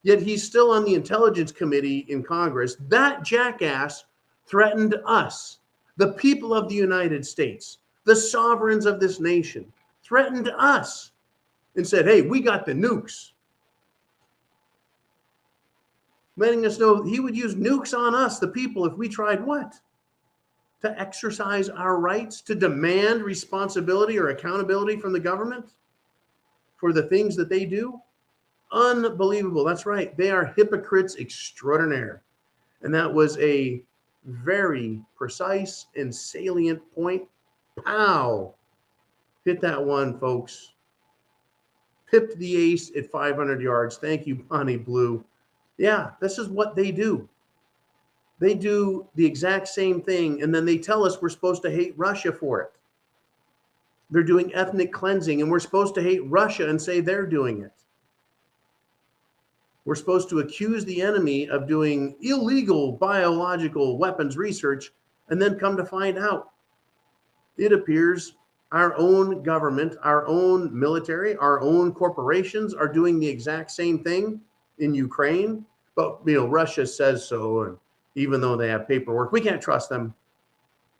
yet he's still on the Intelligence Committee in Congress. That jackass threatened us, the people of the United States, the sovereigns of this nation, threatened us and said, hey, we got the nukes. Letting us know he would use nukes on us, the people, if we tried what? To exercise our rights, to demand responsibility or accountability from the government for the things that they do? Unbelievable. That's right. They are hypocrites extraordinaire. And that was a very precise and salient point. Pow. Hit that one, folks. Pipped the ace at 500 yards. Thank you, Bonnie Blue. Yeah, this is what they do. They do the exact same thing, and then they tell us we're supposed to hate Russia for it. They're doing ethnic cleansing, and we're supposed to hate Russia and say they're doing it. We're supposed to accuse the enemy of doing illegal biological weapons research, and then come to find out, it appears our own government, our own military, our own corporations are doing the exact same thing in Ukraine. But, Russia says so, and even though they have paperwork, we can't trust them.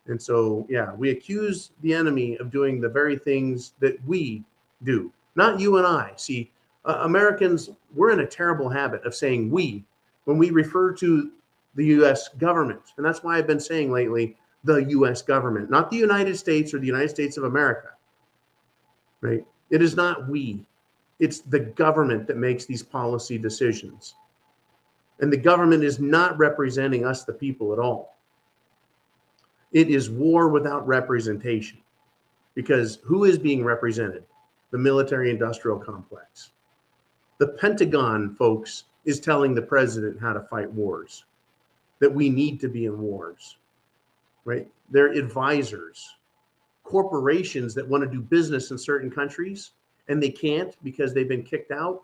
And so, yeah, we accuse the enemy of doing the very things that we do, not you and I. See, Americans, we're in a terrible habit of saying we when we refer to the U.S. government. And that's why I've been saying lately, the U.S. government, not the United States or the United States of America, right? It is not we. It's the government that makes these policy decisions. And the government is not representing us, the people, at all. It is war without representation, because who is being represented? The military-industrial complex. The Pentagon, folks, is telling the president how to fight wars, that we need to be in wars, right? They're advisors, corporations that want to do business in certain countries, and they can't because they've been kicked out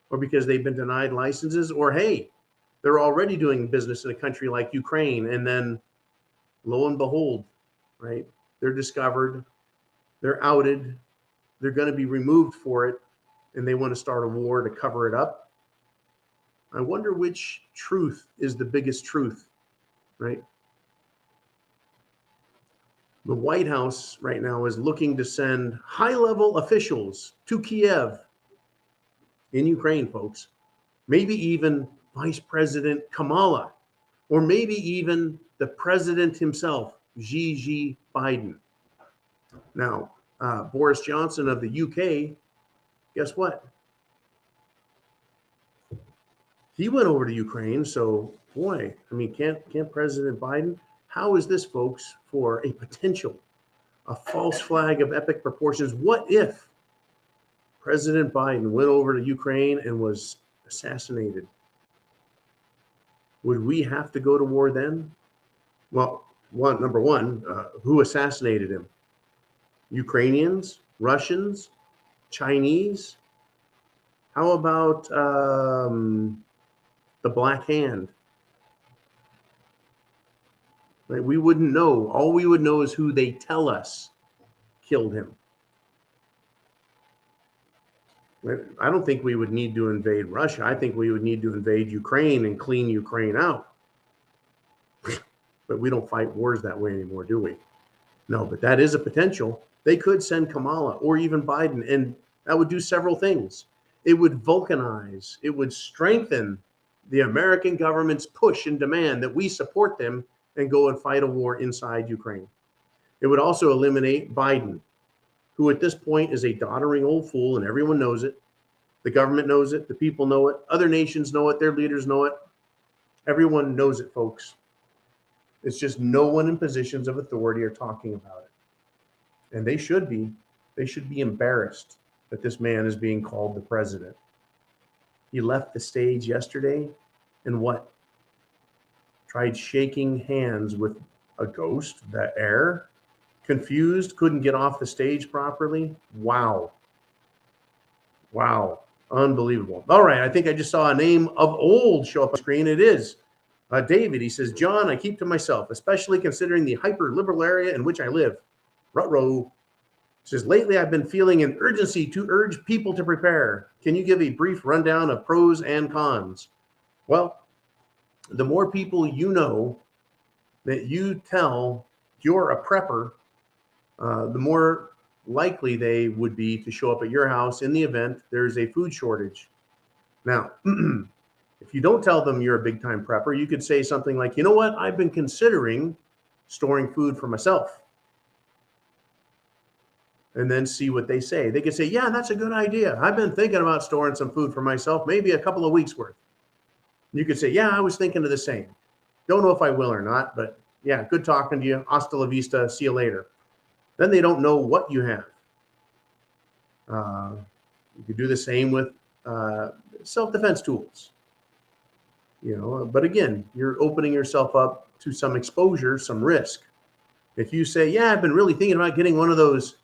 or because they've been denied licenses, or, hey, they're already doing business in a country like Ukraine, and then lo and behold, right, they're discovered, they're outed, they're going to be removed for it, and they want to start a war to cover it up. I wonder which truth is the biggest truth, right? The White House right now is looking to send high-level officials to Kiev in Ukraine, folks. Maybe even Vice President Kamala, or maybe even the president himself, Xi Biden. Now, Boris Johnson of the UK, guess what? He went over to Ukraine. So, boy, I mean, can't President Biden? How is this, folks, for a false flag of epic proportions? What if President Biden went over to Ukraine and was assassinated? Would we have to go to war then? Well, number one, who assassinated him? Ukrainians, Russians, Chinese? How about the Black Hand? Right? We wouldn't know. All we would know is who they tell us killed him. Right? I don't think we would need to invade Russia. I think we would need to invade Ukraine and clean Ukraine out. But we don't fight wars that way anymore, do we? No, but that is a potential. They could send Kamala or even Biden, and that would do several things. It would vulcanize, it would strengthen the American government's push and demand that we support them and go and fight a war inside Ukraine. It would also eliminate Biden, who at this point is a doddering old fool, and everyone knows it. The government knows it. The people know it. Other nations know it. Their leaders know it. Everyone knows it, folks. It's just no one in positions of authority are talking about it. And they should be. They should be embarrassed that this man is being called the president. He left the stage yesterday and what? Tried shaking hands with a ghost, the air, confused, couldn't get off the stage properly. Wow. Wow. Unbelievable. All right. I think I just saw a name of old show up on the screen. It is David. He says, John, I keep to myself, especially considering the hyper liberal area in which I live. Ruh-roh. Says, lately I've been feeling an urgency to urge people to prepare. Can you give a brief rundown of pros and cons? Well, the more people you know that you tell you're a prepper, the more likely they would be to show up at your house in the event there's a food shortage. Now, if you don't tell them you're a big time prepper, you could say something like, you know what, I've been considering storing food for myself. And then see what they say. They could say, yeah, that's a good idea. I've been thinking about storing some food for myself, maybe a couple of weeks worth. You could say, yeah, I was thinking of the same. Don't know if I will or not, but yeah, good talking to you. Hasta la vista. See you later. Then they don't know what you have. You could do the same with self-defense tools. But again, you're opening yourself up to some exposure, some risk. If you say, yeah, I've been really thinking about getting one of those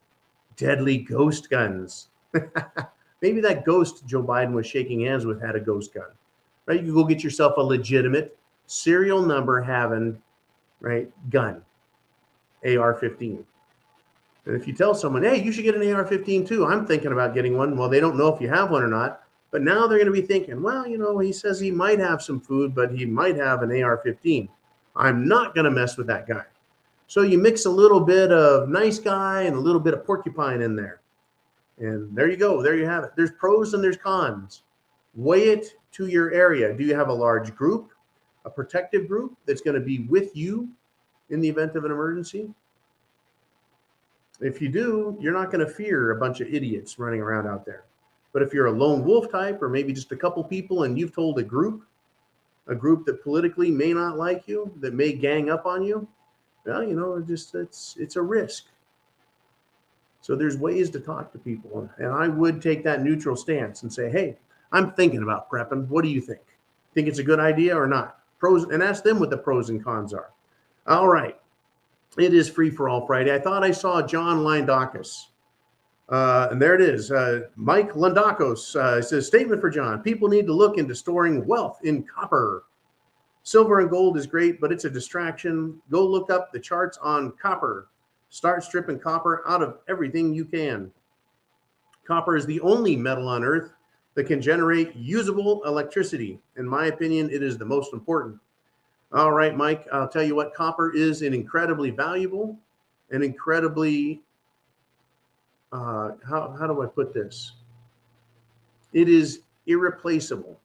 deadly ghost guns. Maybe that ghost Joe Biden was shaking hands with had a ghost gun, right? You go get yourself a legitimate serial number having, right, gun, AR-15. And if you tell someone, hey, you should get an AR-15 too, I'm thinking about getting one. Well, they don't know if you have one or not, but now they're going to be thinking, well, he says he might have some food, but he might have an AR-15. I'm not going to mess with that guy. So you mix a little bit of nice guy and a little bit of porcupine in there. And there you go. There you have it. There's pros and there's cons. Weigh it to your area. Do you have a large group, a protective group that's going to be with you in the event of an emergency? If you do, you're not going to fear a bunch of idiots running around out there. But if you're a lone wolf type, or maybe just a couple people, and you've told a group that politically may not like you, that may gang up on you, well, it's a risk. So there's ways to talk to people. And I would take that neutral stance and say, hey, I'm thinking about prepping. What do you think? Think it's a good idea or not? Pros, and ask them what the pros and cons are. All right. It is Free for All Friday. I thought I saw John Lindakis. And there it is. Mike Lindakos says, statement for John. People need to look into storing wealth in copper. Silver and gold is great, but it's a distraction. Go look up the charts on copper. Start stripping copper out of everything you can. Copper is the only metal on Earth that can generate usable electricity. In my opinion, it is the most important. All right, Mike, I'll tell you what, copper is an incredibly valuable and incredibly, how do I put this? It is irreplaceable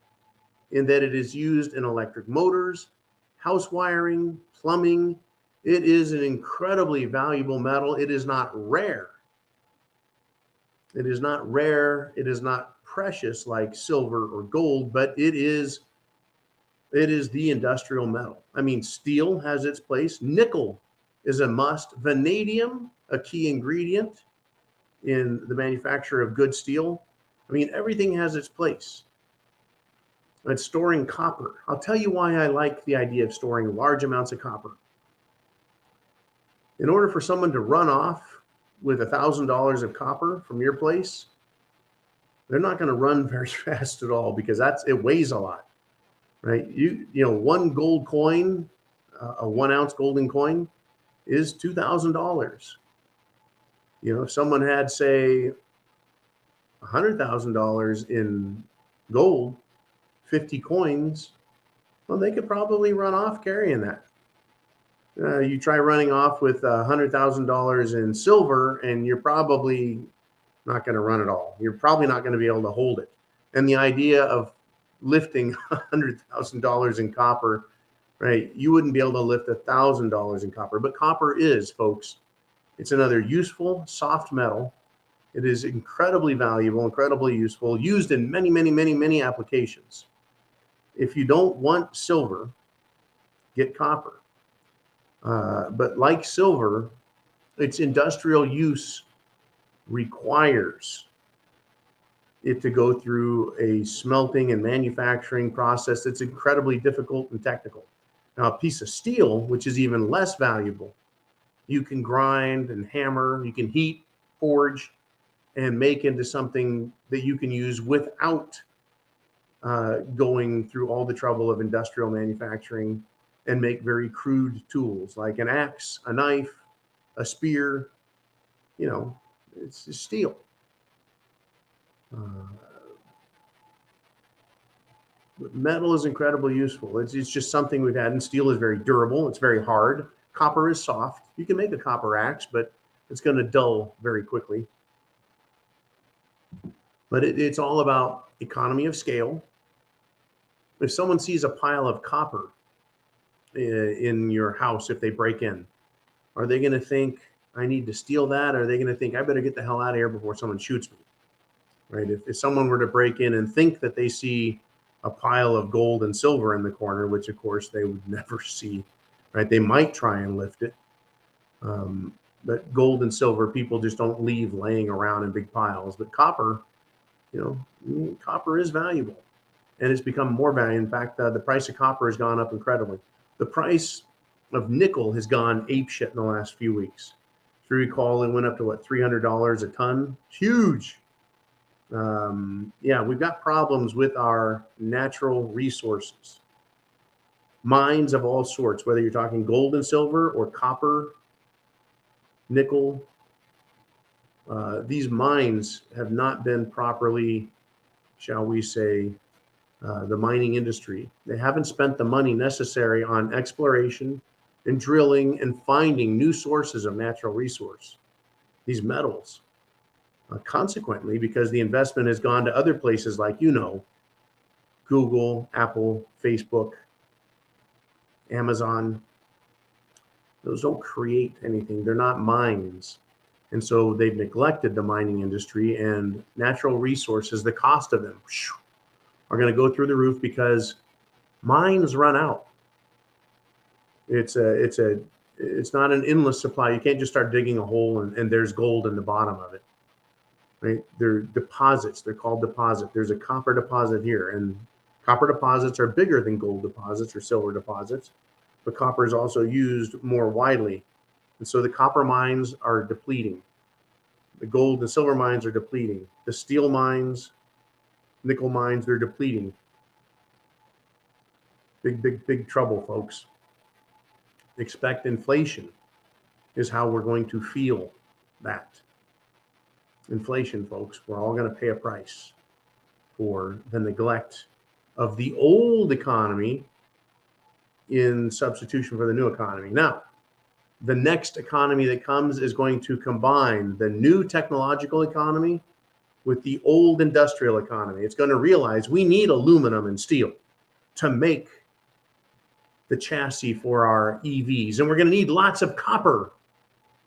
in that it is used in electric motors, house wiring, plumbing. It is an incredibly valuable metal. It is not rare. It is not rare. It is not precious like silver or gold, but it is It is the industrial metal. I mean, steel has its place. Nickel is a must. Vanadium, a key ingredient in the manufacture of good steel. I mean, everything has its place. It's storing copper. I'll tell you why I like the idea of storing large amounts of copper. In order for someone to run off with $1,000 of copper from your place, they're not going to run very fast at all, because it weighs a lot, right? You know, one gold coin, a 1 ounce golden coin, is $2,000. You know, if someone had, say, $100,000 in gold, 50 coins, well, they could probably run off carrying that. You try running off with $100,000 in silver, and you're probably not going to run at all. You're probably not going to be able to hold it. And the idea of lifting $100,000 in copper, right? You wouldn't be able to lift $1,000 in copper, but copper is, folks, it's another useful soft metal. It is incredibly valuable, incredibly useful, used in many, many, many, many applications. If you don't want silver, get copper. But like silver, its industrial use requires it to go through a smelting and manufacturing process that's incredibly difficult and technical. Now, a piece of steel, which is even less valuable, you can grind and hammer, you can heat, forge, and make into something that you can use without going through all the trouble of industrial manufacturing, and make very crude tools like an axe, a knife, a spear. You know, it's just steel. But metal is incredibly useful. It's just something we've had, and steel is very durable. It's very hard. Copper is soft. You can make a copper axe, but it's going to dull very quickly. But it's all about economy of scale. If someone sees a pile of copper in your house, if they break in, are they going to think, I need to steal that? Or are they going to think, I better get the hell out of here before someone shoots me? Right? If someone were to break in and think that they see a pile of gold and silver in the corner, which of course they would never see, right? They might try and lift it. But gold and silver, people just don't leave laying around in big piles. But copper, you know, copper is valuable, and it's become more valuable. In fact, the price of copper has gone up incredibly. The price of nickel has gone apeshit in the last few weeks. If you recall, it went up to what, $300 a ton? Huge. Yeah, we've got problems with our natural resources. Mines of all sorts, whether you're talking gold and silver or copper, nickel. These mines have not been properly, shall we say, the mining industry. They haven't spent the money necessary on exploration and drilling and finding new sources of natural resource, these metals. Consequently, because the investment has gone to other places like, you know, Google, Apple, Facebook, Amazon, those don't create anything. They're not mines. And so they've neglected the mining industry, and natural resources, the cost of them are going to go through the roof because mines run out. It's not an endless supply. You can't just start digging a hole and there's gold in the bottom of it. Right? They're deposits. They're called deposit. There's a copper deposit here, and copper deposits are bigger than gold deposits or silver deposits, but copper is also used more widely. And so the copper mines are depleting. The gold and silver mines are depleting. The steel mines, nickel mines, they're depleting. Big, big, big trouble, folks. Expect inflation is how we're going to feel that. Inflation, folks. We're all going to pay a price for the neglect of the old economy in substitution for the new economy. Now, the next economy that comes is going to combine the new technological economy with the old industrial economy. It's going to realize we need aluminum and steel to make the chassis for our EVs. And we're going to need lots of copper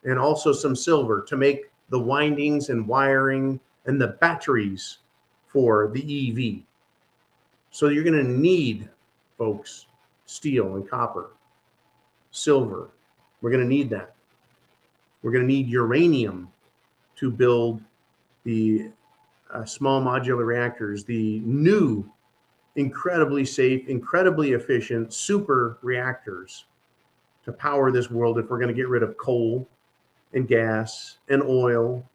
and also some silver to make the windings and wiring and the batteries for the EV. So you're going to need, folks, steel and copper, silver. We're going to need that. We're going to need uranium to build the small modular reactors, the new, incredibly safe, incredibly efficient super reactors to power this world if we're going to get rid of coal and gas and oil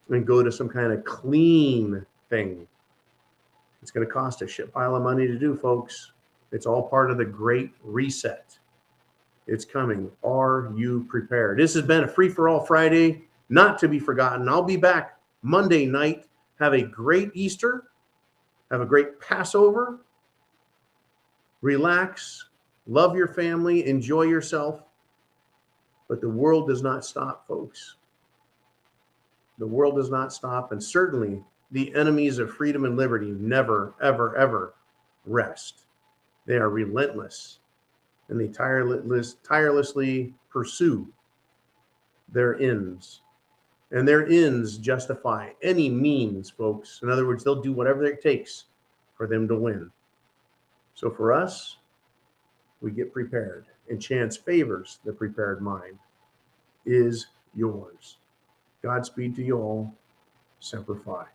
and go to some kind of clean thing. It's going to cost a shit pile of money to do, folks. It's all part of the Great Reset. It's coming. Are you prepared? This has been a free-for-all Friday, not to be forgotten. I'll be back Monday night. Have a great Easter. Have a great Passover. Relax. Love your family. Enjoy yourself. But the world does not stop, folks. The world does not stop. And certainly the enemies of freedom and liberty never, ever, ever rest. They are relentless. And they tirelessly pursue their ends. And their ends justify any means, folks. In other words, they'll do whatever it takes for them to win. So for us, we get prepared. And chance favors the prepared mind. Is yours. Godspeed to you all. Semper Fi.